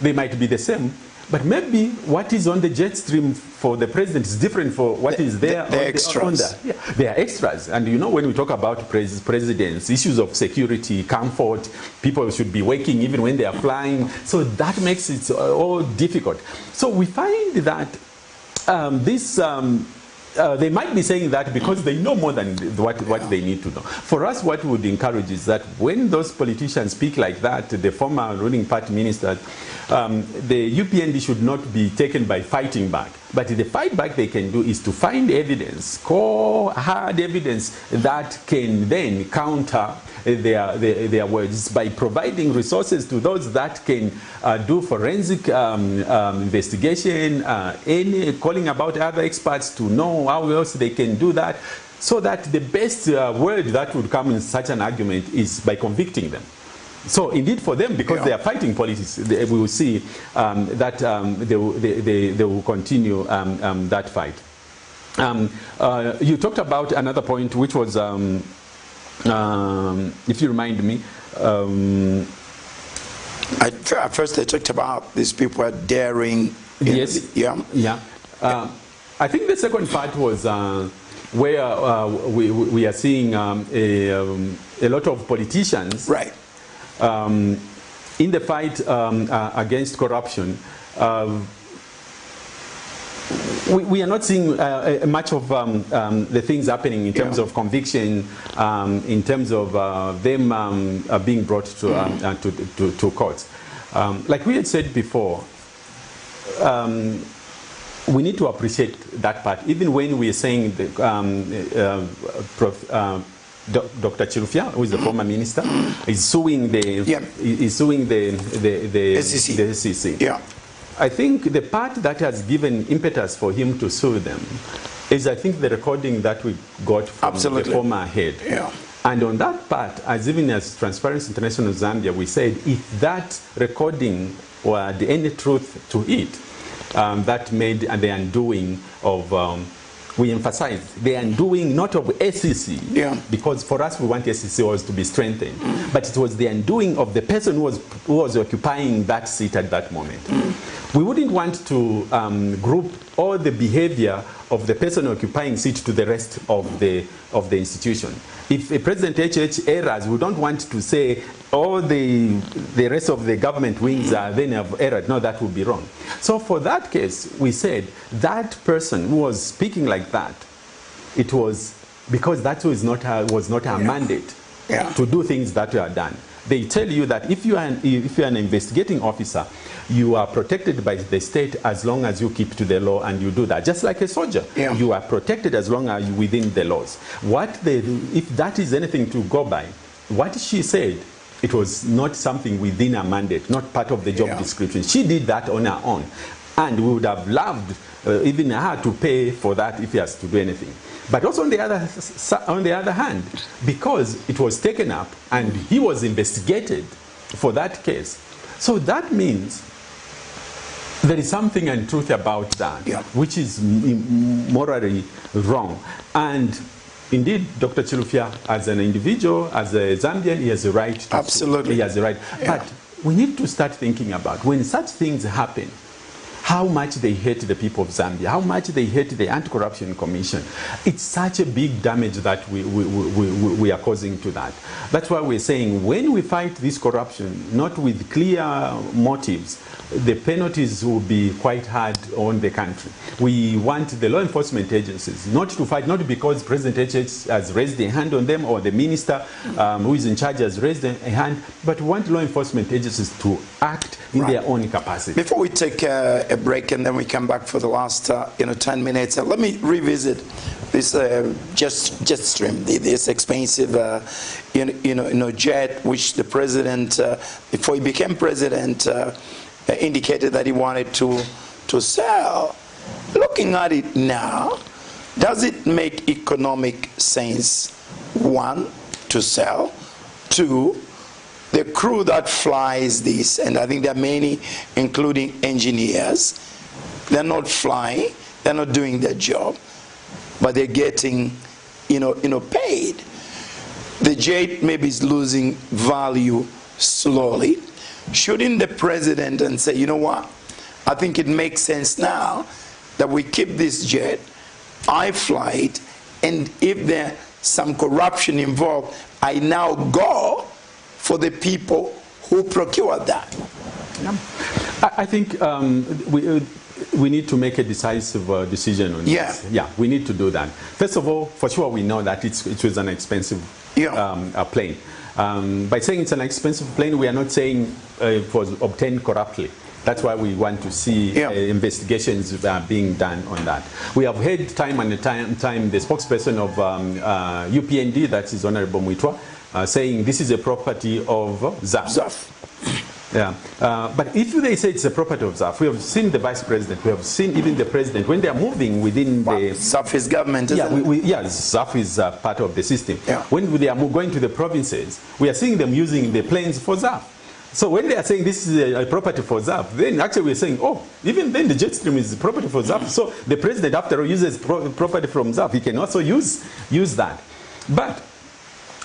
they might be the same. But maybe what is on the jet stream for the president is different for what is there on extras. Yeah, they are extras. And you know, when we talk about presidents, issues of security, comfort, people should be waking even when they are flying. So that makes it all difficult. So we find that they might be saying that because they know more than what they need to know. For us, what we would encourage is that when those politicians speak like that, the former ruling party ministers, the UPND should not be taken by fighting back. But the fight back they can do is to find evidence, core hard evidence that can then counter their words by providing resources to those that can do forensic investigation, calling about other experts to know how else they can do that, so that the best word that would come in such an argument is by convicting them. So indeed for them, because they are fighting politics, we will see that they will continue that fight. You talked about another point, which was, if you remind me, at first I talked about these people are daring. Yes. I think the second part was where we are seeing a lot of politicians, right, in the fight against corruption. We are not seeing much of the things happening in terms of conviction, in terms of them being brought to courts. Like we had said before, we need to appreciate that part. Even when we are saying Dr. Chilufya, who is the former minister, is suing the SEC. Yeah. I think the part that has given impetus for him to sue them is, I think, the recording that we got from the former head. Yeah. And on that part, even as Transparency International Zambia, we said if that recording were any truth to it, that made the undoing of, we emphasize, the undoing not of SEC, because for us we want SEC always to be strengthened, but it was the undoing of the person who was occupying that seat at that moment. We wouldn't want to group all the behavior of the person occupying seat to the rest of the institution. If a President HH errors, we don't want to say all the rest of the government wings then have erred. No, that would be wrong. So for that case, we said that person who was speaking like that, it was because that was not our mandate to do things that were done. They tell you that if you are an investigating officer, you are protected by the state as long as you keep to the law and you do that. Just like a soldier, you are protected as long as you're within the laws. If that is anything to go by, what she said, it was not something within her mandate, not part of the job description. She did that on her own. And we would have loved even her to pay for that if he has to do anything. But also on the other hand, because it was taken up and he was investigated for that case, so that means there is something untruth about that, which is morally wrong. And indeed, Dr. Chilufya, as an individual, as a Zambian, he has a right to absolutely. He has a right. But we need to start thinking about when such things happen, how much they hate the people of Zambia, how much they hate the Anti-Corruption Commission. It's such a big damage that we are causing to that. That's why we're saying when we fight this corruption, not with clear motives, the penalties will be quite hard on the country. We want the law enforcement agencies not to fight, not because President HH has raised a hand on them or the minister who is in charge has raised a hand, but we want law enforcement agencies to act in their own capacity. Before we take a break and then we come back for the last 10 minutes, let me revisit this jet stream, this expensive jet which the president, before he became president, indicated that he wanted to sell. Looking at it now, does it make economic sense, one, to sell, two, the crew that flies this, and I think there are many, including engineers, they're not flying, they're not doing their job, but they're getting, paid. The jet maybe is losing value slowly. Shouldn't the president and say, you know what, I think it makes sense now that we keep this jet, I fly it, and if there's some corruption involved, I now go for the people who procured that? I think we need to make a decisive decision on this. Yeah, we need to do that. First of all, for sure, we know that it was an expensive plane. By saying it's an expensive plane, we are not saying it was obtained corruptly. That's why we want to see investigations being done on that. We have heard time and time the spokesperson of UPND, that is Honorable Mwitwa, saying this is a property of ZAF. Yeah, but if they say it's a property of ZAF, we have seen the vice president, we have seen even the president, when they are moving within the... ZAF is government, isn't it? ZAF is part of the system. Yeah. When they are going to the provinces, we are seeing them using the planes for ZAF. So when they are saying this is a property for ZAF, then actually we're saying, oh, even then the jet stream is property for ZAF. So the president, after all, uses property from ZAF. He can also use that. But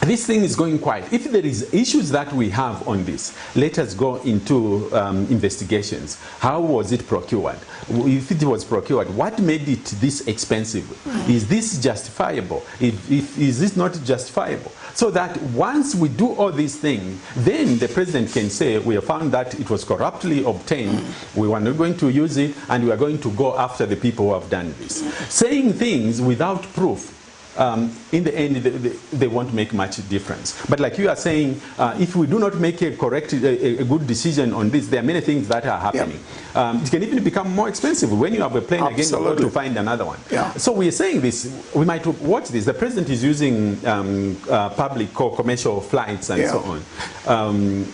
this thing is going quiet. If there is issues that we have on this, let us go into investigations. How was it procured? If it was procured, what made it this expensive? Is this justifiable? Is this not justifiable? So that once we do all these things, then the president can say, we have found that it was corruptly obtained, we are not going to use it, and we are going to go after the people who have done this. Saying things without proof, in the end, they won't make much difference. But like you are saying, if we do not make a good decision on this, there are many things that are happening. It can even become more expensive. When you have a plane, again, you have to find another one. So we are saying this, we might watch this. The president is using public or commercial flights and so on.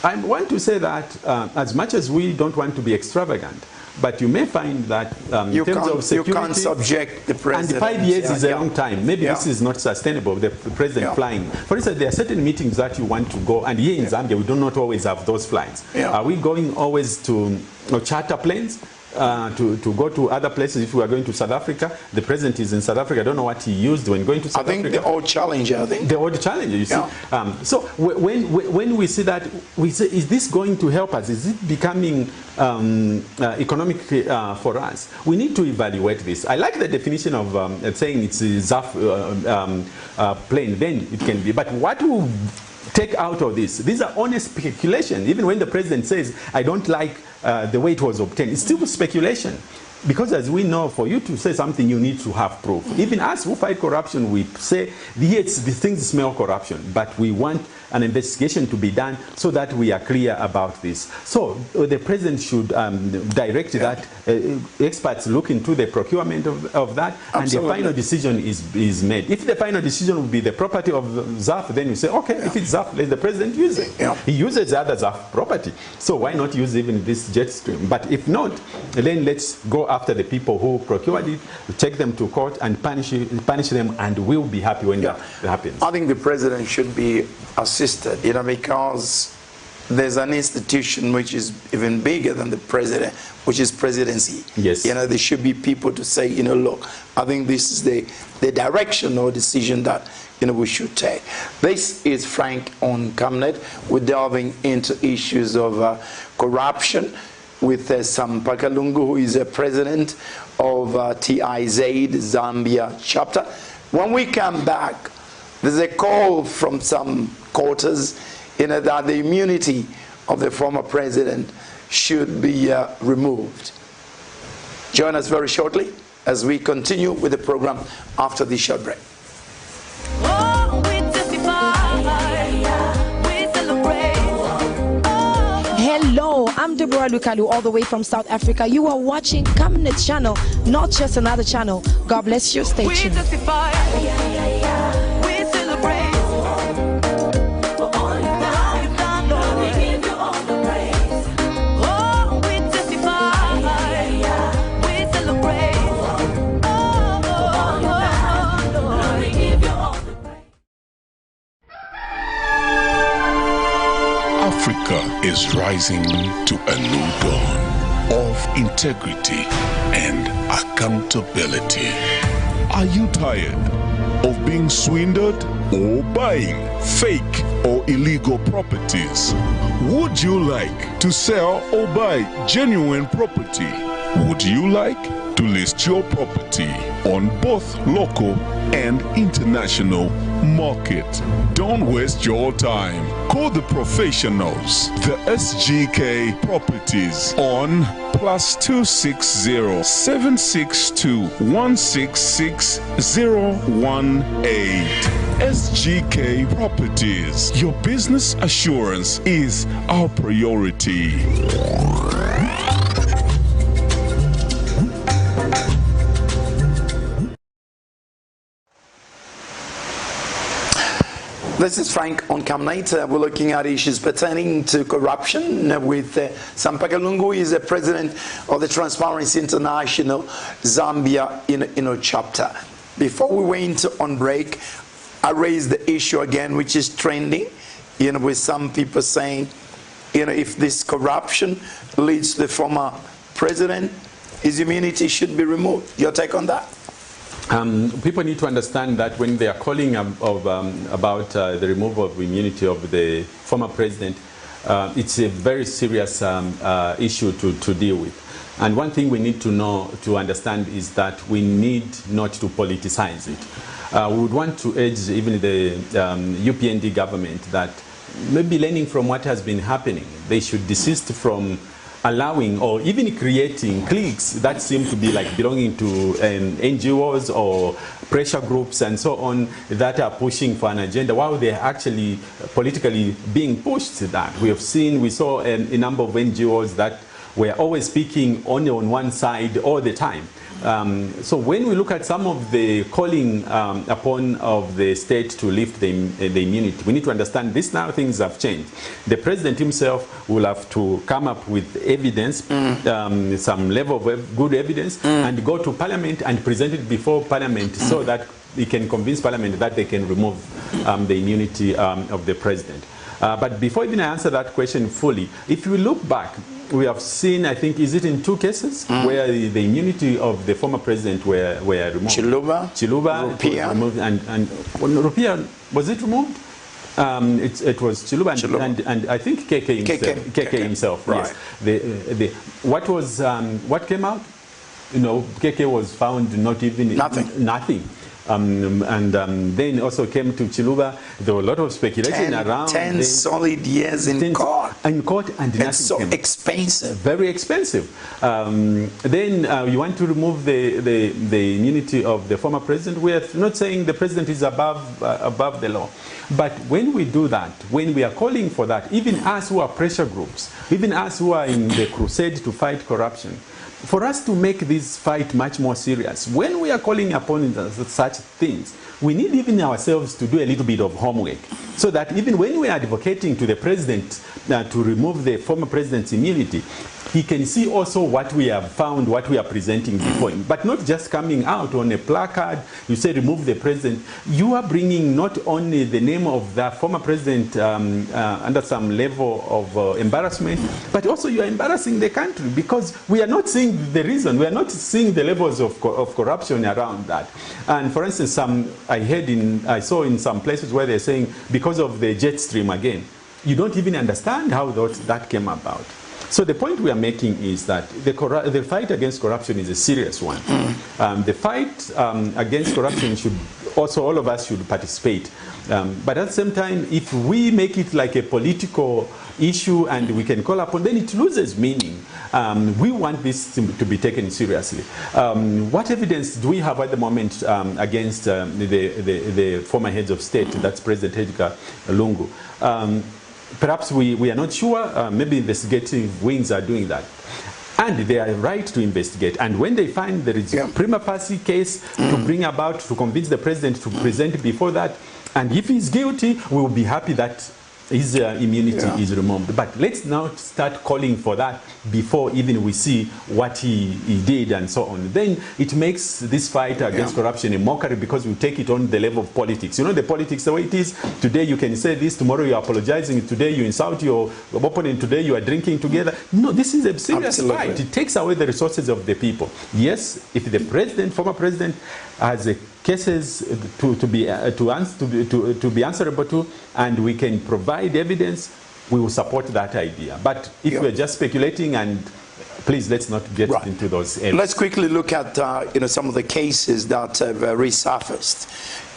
I want to say that as much as we don't want to be extravagant, but you may find that in terms of security, you can't subject the president. And 5 years is a long time. Maybe this is not sustainable, the president flying. For instance, there are certain meetings that you want to go, and here in Zambia, we do not always have those flights. Are we going always to charter planes? To go to other places? If we are going to South Africa, the president is in South Africa. I don't know what he used when going to South Africa. The old Challenger, The old Challenger, you see. So when we see that, we say, is this going to help us? Is it becoming economic for us? We need to evaluate this. I like the definition of saying it's a ZAF plane, then it can be. But what will take out of this? These are honest speculation. Even when the president says, I don't like the way it was obtained, it's still speculation. Because as we know, for you to say something, you need to have proof. Even us who fight corruption, we say, yes, the things smell corruption, but we want an investigation to be done so that we are clear about this. So the president should direct that experts look into the procurement of that, and the final decision is made. If the final decision will be the property of ZAF, then you say, okay, if it's ZAF, let the president use it. He uses the other ZAF property, so why not use even this jet stream? But if not, then let's go after the people who procured it, take them to court and punish them, and we'll be happy when that happens. I think the president should be assisted, because there's an institution which is even bigger than the president, which is presidency. Yes. There should be people to say, look, I think this is the direction or decision that we should take. This is Frank on Camnet. We're delving into issues of corruption. with SAMPA KALUNGU, who is a president of TIZ Zambia chapter. When we come back, there's a call from some quarters that the immunity of the former president should be removed. Join us very shortly as we continue with the program after this short break. Hello, I'm Deborah Lukalu, all the way from South Africa. You are watching Camnet channel, not just another channel. God bless you. Stay tuned. Africa is rising to a new dawn of integrity and accountability. Are you tired of being swindled or buying fake or illegal properties? Would you like to sell or buy genuine property? Would you like to list your property on both local and international market? Don't waste your time. Call the professionals, the SGK Properties, on +260 762 166 018. SGK Properties. Your business assurance is our priority. This is Frank on Camnet. We're looking at issues pertaining to corruption with SAMPA KALUNGU, who is the president of the Transparency International Zambia chapter. Before we went on break, I raised the issue again, which is trending, with some people saying, if this corruption leads to the former president, his immunity should be removed. Your take on that? People need to understand that when they are calling about the removal of immunity of the former president, it's a very serious issue to deal with. And one thing we need to understand is that we need not to politicize it. We would want to urge even the UPND government that maybe learning from what has been happening, they should desist from allowing or even creating cliques that seem to be like belonging to NGOs or pressure groups and so on that are pushing for an agenda while they're actually politically being pushed to that. We saw a number of NGOs that were always speaking only on one side all the time. So when we look at some of the calling upon of the state to lift the immunity, we need to understand this now things have changed. The president himself will have to come up with evidence, some level of good evidence, and go to parliament and present it before parliament so that he can convince parliament that they can remove the immunity of the president. But before even I answer that question fully, if we look back, we have seen, I think, is it in 2 cases where the immunity of the former president were removed? Chiluba, Rupia. Removed, and Rupia, was it removed? It was Chiluba and I think KK himself. Right. Yes. What came out? KK was found not even nothing. Then also came to Chiluba. There were a lot of speculation around 10 solid years in court. And nothing so came. Expensive. Very expensive. Then you want to remove the immunity of the former president. We are not saying the president is above the law. But when we do that, when we are calling for that, even us who are pressure groups, even us who are in the crusade to fight corruption, for us to make this fight much more serious, when we are calling upon such things, we need even ourselves to do a little bit of homework so that even when we are advocating to the president to remove the former president's immunity, he can see also what we have found, what we are presenting before him. But not just coming out on a placard, you say remove the president. You are bringing not only the name of the former president under some level of embarrassment, but also you are embarrassing the country because we are not seeing the reason, we are not seeing the levels of corruption around that. And for instance, I saw in some places where they're saying because of the jet stream again, you don't even understand how that came about. So the point we are making is that the fight against corruption is a serious one. The fight against corruption should also, all of us should participate. But at the same time, if we make it like a political issue and we can call upon, then it loses meaning. We want this to be taken seriously. What evidence do we have at the moment against the former heads of state, that's President KALUNGU? Perhaps we are not sure. Maybe investigative wings are doing that. And they are right to investigate. And when they find there is a prima facie case to bring about, to convince the president to present before that, and if he's guilty, we will be happy that his immunity is removed. But let's not start calling for that before even we see what he did and so on. Then it makes this fight against corruption a mockery, because we take it on the level of politics. You know, the politics, the way it is, today you can say this, tomorrow you're apologizing, today you insult your opponent, today you are drinking together. No, this is a serious fight. It takes away the resources of the people. Yes, if the president, former president, has cases to be answerable to, and we can provide evidence, we will support that idea. But if we're just speculating, and please, let's not get into those areas. Let's quickly look at some of the cases that have resurfaced.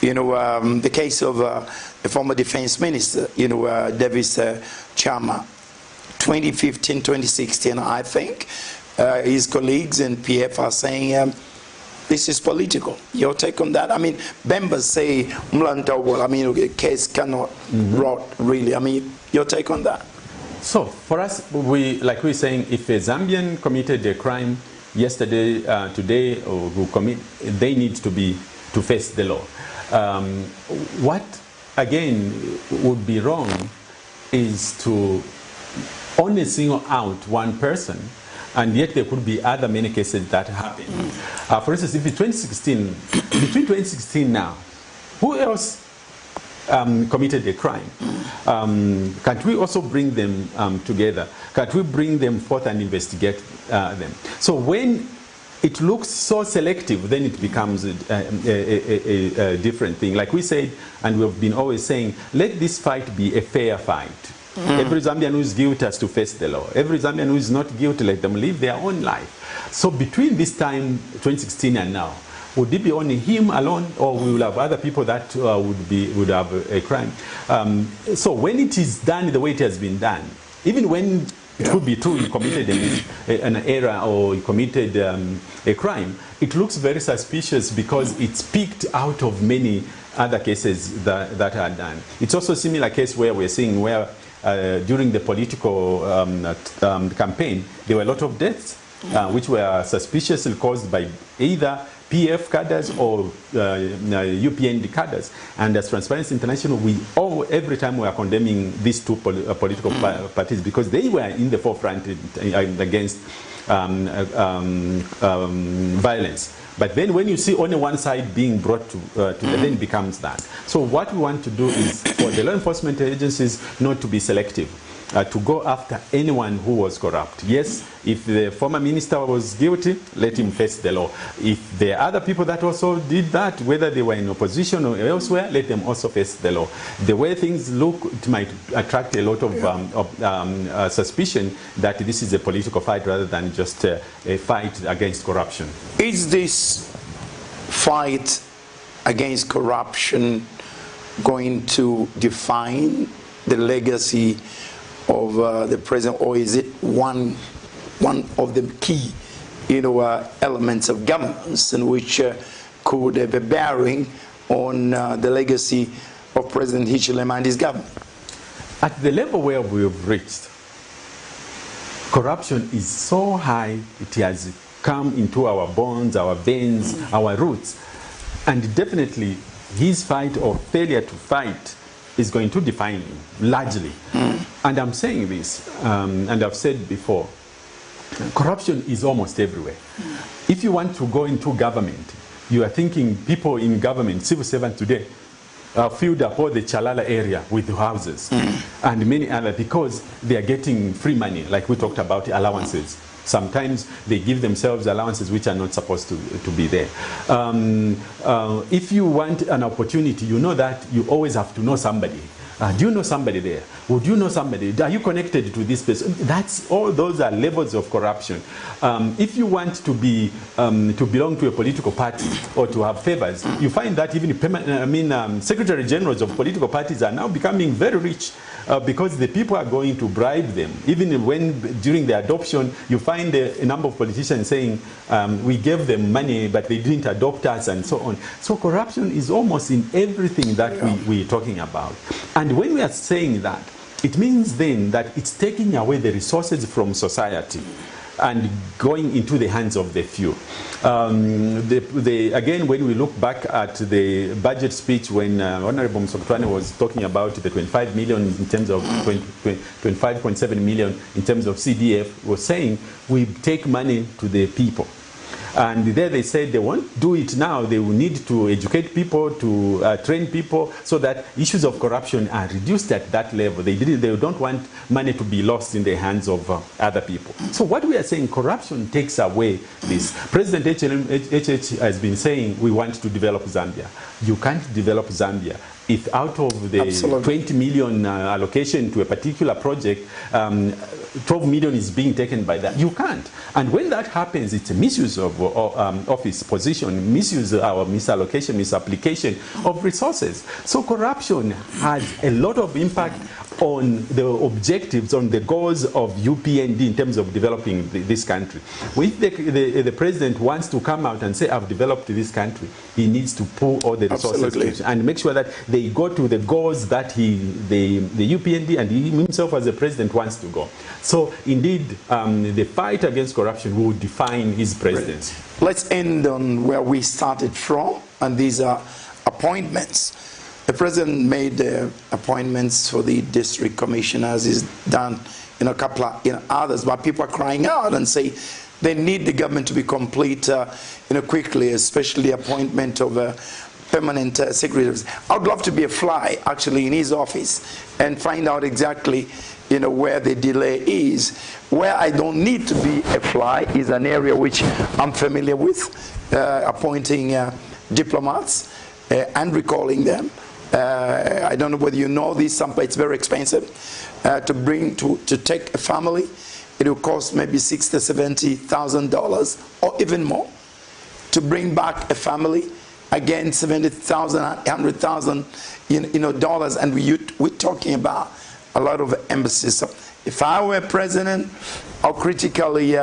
The case of the former defense minister, Davis Chama, 2015, 2016, I think. His colleagues in PF are saying this is political. Your take on that? I mean, members say, the case cannot rot, really. I mean, your take on that? So, for us, like we're saying, if a Zambian committed a crime yesterday, today, or who commit, they need to face the law. What, again, would be wrong is to only single out one person, and yet there could be other many cases that happen. For instance, if it's 2016, between 2016 now, who else committed a crime? Can't we also bring them together? Can't we bring them forth and investigate them? So when it looks so selective, then it becomes a different thing. Like we said, and we've been always saying, let this fight be a fair fight. Every Zambian who is guilty has to face the law. Every Zambian who is not guilty, let them live their own life. So between this time, 2016 and now, would it be only him alone, or we will have other people that would have a crime? So when it is done the way it has been done, even when it could be true he committed an error or he committed a crime, it looks very suspicious because it's picked out of many other cases that are done. It's also a similar case where we're seeing where during the political campaign, there were a lot of deaths which were suspiciously caused by either PF cadres or UPND cadres. And as Transparency International, every time we are condemning these two political parties because they were in the forefront against violence. But then when you see only one side being brought to then it becomes that. So what we want to do is for the law enforcement agencies not to be selective, to go after anyone who was corrupt. Yes, if the former minister was guilty, let him face the law. If there are other people that also did that, whether they were in opposition or elsewhere, let them also face the law. The way things look, it might attract a lot of suspicion that this is a political fight rather than just a fight against corruption. Is this fight against corruption going to define the legacy of the president, or is it one of the key, elements of governance in which could have a bearing on the legacy of President Hichilema and his government? At the level where we have reached, corruption is so high, it has come into our bones, our veins, our roots, and definitely his fight or failure to fight is going to define him, largely. And I'm saying this, and I've said before, corruption is almost everywhere. If you want to go into government, you are thinking people in government, civil servants today, are filled up all the Chalala area with houses and many other, because they are getting free money, like we talked about, allowances. Sometimes they give themselves allowances which are not supposed to be there. If you want an opportunity, you know that you always have to know somebody. Do you know somebody there? Would you know somebody? Are you connected to this person? That's all. Those are levels of corruption. If you want to be to belong to a political party or to have favors, you find that even secretary generals of political parties are now becoming very rich because the people are going to bribe them. Even when during the adoption, you find a number of politicians saying we gave them money, but they didn't adopt us, and so on. So corruption is almost in everything that we're talking about. And when we are saying that, it means then that it's taking away the resources from society and going into the hands of the few. Again, when we look back at the budget speech when Honorable Msokotwane was talking about the 25 million in terms of 25.7 million in terms of CDF, was saying we take money to the people. And there they said they won't do it now. They will need to educate people, to train people, so that issues of corruption are reduced at that level. They don't want money to be lost in the hands of other people. So what we are saying, corruption takes away this. President HH has been saying we want to develop Zambia. You can't develop Zambia if out of the 20 million allocation to a particular project, 12 million is being taken by that. You can't. And when that happens, it's a misuse of office position, misuse or misallocation, misapplication of resources. So corruption has a lot of impact on the objectives, on the goals of UPND in terms of developing this country. If the president wants to come out and say, I've developed this country, he needs to pull all the resources and make sure that they go to the goals that the UPND and he himself as the president wants to go. So indeed, the fight against corruption will define his presidency. Let's end on where we started from, and these are appointments. The president made appointments for the district commissioners. He's done a couple of others, but people are crying out and say they need the government to be complete quickly, especially appointment of permanent secretaries. I'd love to be a fly actually in his office and find out exactly where the delay is. Where I don't need to be a fly is an area which I'm familiar with, appointing diplomats and recalling them. I don't know whether you know this, SAMPA, it's very expensive to take a family. It will cost maybe $60,000 to $70,000 or even more. To bring back a family, again, $70,000, $100,000, dollars, and we're talking about a lot of embassies. So if I were president, I'll critically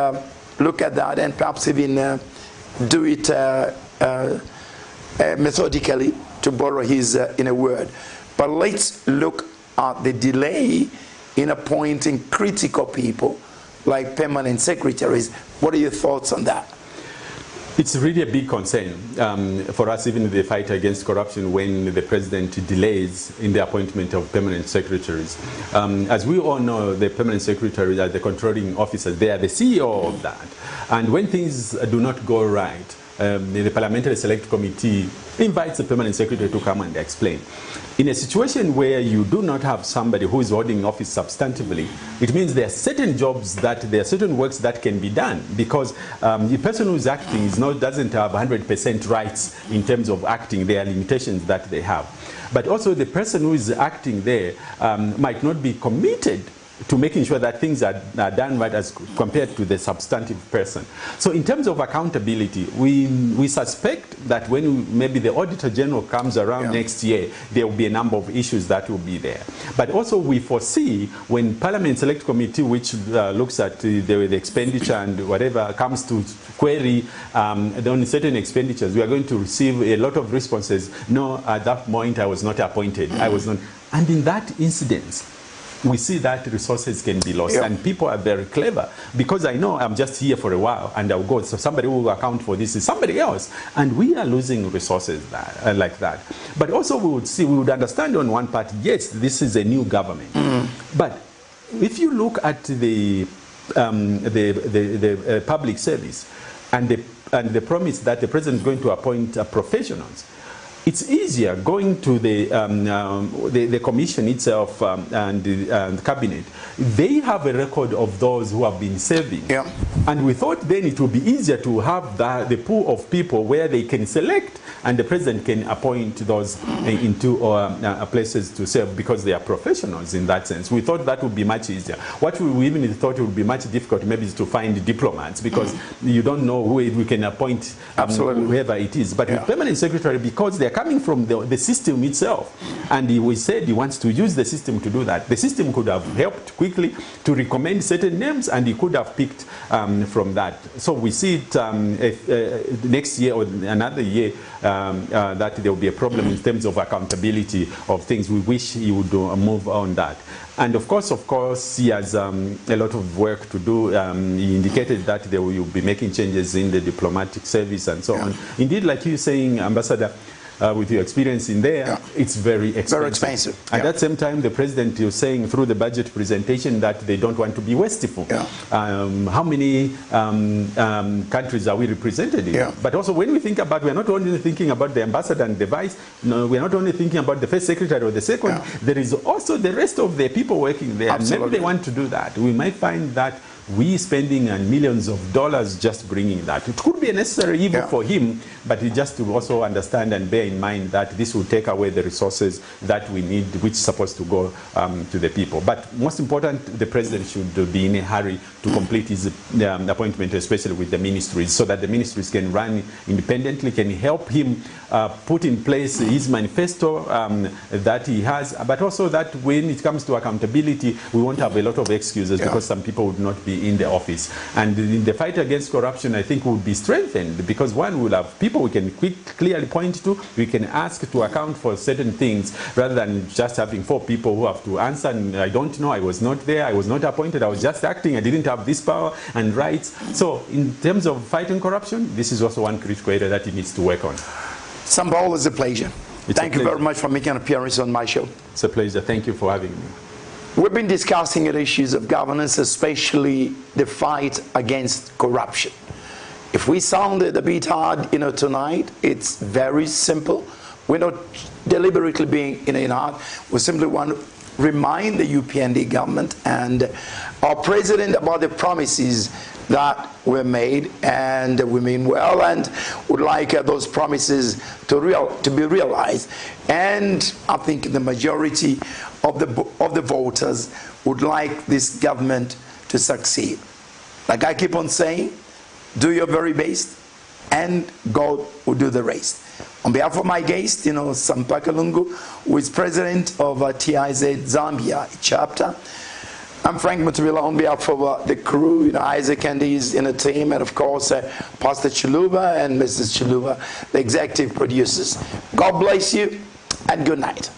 look at that and perhaps even do it methodically, to borrow his in a word. But let's look at the delay in appointing critical people like permanent secretaries. What are your thoughts on that? It's really a big concern for us, even in the fight against corruption, when the president delays in the appointment of permanent secretaries. As we all know, the permanent secretaries are the controlling officers. They are the CEO of that. And when things do not go right, the Parliamentary Select Committee invites the permanent secretary to come and explain. In a situation where you do not have somebody who is holding office substantively, it means there are certain jobs there are certain works that can be done, because the person who is acting doesn't have 100% rights in terms of acting. There are limitations that they have. But also the person who is acting there might not be committed to making sure that things are done right as compared to the substantive person. So in terms of accountability, we suspect that when maybe the Auditor General comes around next year, there will be a number of issues that will be there. But also we foresee when Parliament Select Committee, which looks at the expenditure and whatever, comes to query on certain expenditures, we are going to receive a lot of responses. No, at that point I was not appointed. I was not. And in that incidence, we see that resources can be lost, and people are very clever, because I know I'm just here for a while and I'll go, so somebody who will account for this is somebody else, and we are losing resources like that. But also we would understand on one part, yes, this is a new government, but if you look at the public service and the promise that the president is going to appoint professionals, it's easier going to the commission itself and the cabinet. They have a record of those who have been serving. Yeah. And we thought then it would be easier to have the pool of people where they can select and the president can appoint those into places to serve because they are professionals in that sense. We thought that would be much easier. What we even thought it would be much difficult maybe is to find diplomats because you don't know who we can appoint whoever it is. But with permanent secretary, because they're coming from the system itself, and we said he wants to use the system to do that, the system could have helped quickly to recommend certain names and he could have picked from that. So we see it next year or another year that there will be a problem in terms of accountability of things. We wish he would move on that. And of course, he has a lot of work to do. He indicated that they will be making changes in the diplomatic service and so on. Indeed, like you saying, Ambassador, with your experience in there, it's very expensive. Very expensive. At that same time, the president is saying through the budget presentation that they don't want to be wasteful. How many countries are we represented in? But also when we think about, we're not only thinking about the ambassador and the vice, no, we're not only thinking about the first secretary or the second, there is also the rest of the people working there. And maybe they want to do that. We might find that we spending millions of dollars just bringing that. It could be a necessary evil for him, but he just to also understand and bear in mind that this will take away the resources that we need, which is supposed to go to the people. But most important, the president should be in a hurry to complete his appointment, especially with the ministries, so that the ministries can run independently, can help him put in place his manifesto that he has, but also that when it comes to accountability, we won't have a lot of excuses because some people would not be in the office. And in the fight against corruption, I think would be strengthened because one will have people we can clearly point to, we can ask to account for certain things rather than just having 4 people who have to answer, and I don't know, I was not there, I was not appointed, I was just acting, I didn't have this power and rights. So in terms of fighting corruption, this is also one critical area that he needs to work on. SAMPA, always a pleasure. Thank you very much for making an appearance on my show. It's a pleasure. Thank you for having me. We've been discussing issues of governance, especially the fight against corruption. If we sounded a bit hard, tonight, it's very simple. We're not deliberately being hard. We simply want to remind the UPND government and our president about the promises that were made, and we mean well and would like those promises to be realized. And I think the majority of the voters would like this government to succeed. Like I keep on saying, do your very best and God will do the rest. On behalf of my guest, SAMPA KALUNGU, who is president of TIZ Zambia chapter, I'm Frank Mutawila on behalf of the crew, Isaac and his team, and of course Pastor Chiluba and Mrs. Chiluba, the executive producers. God bless you and good night.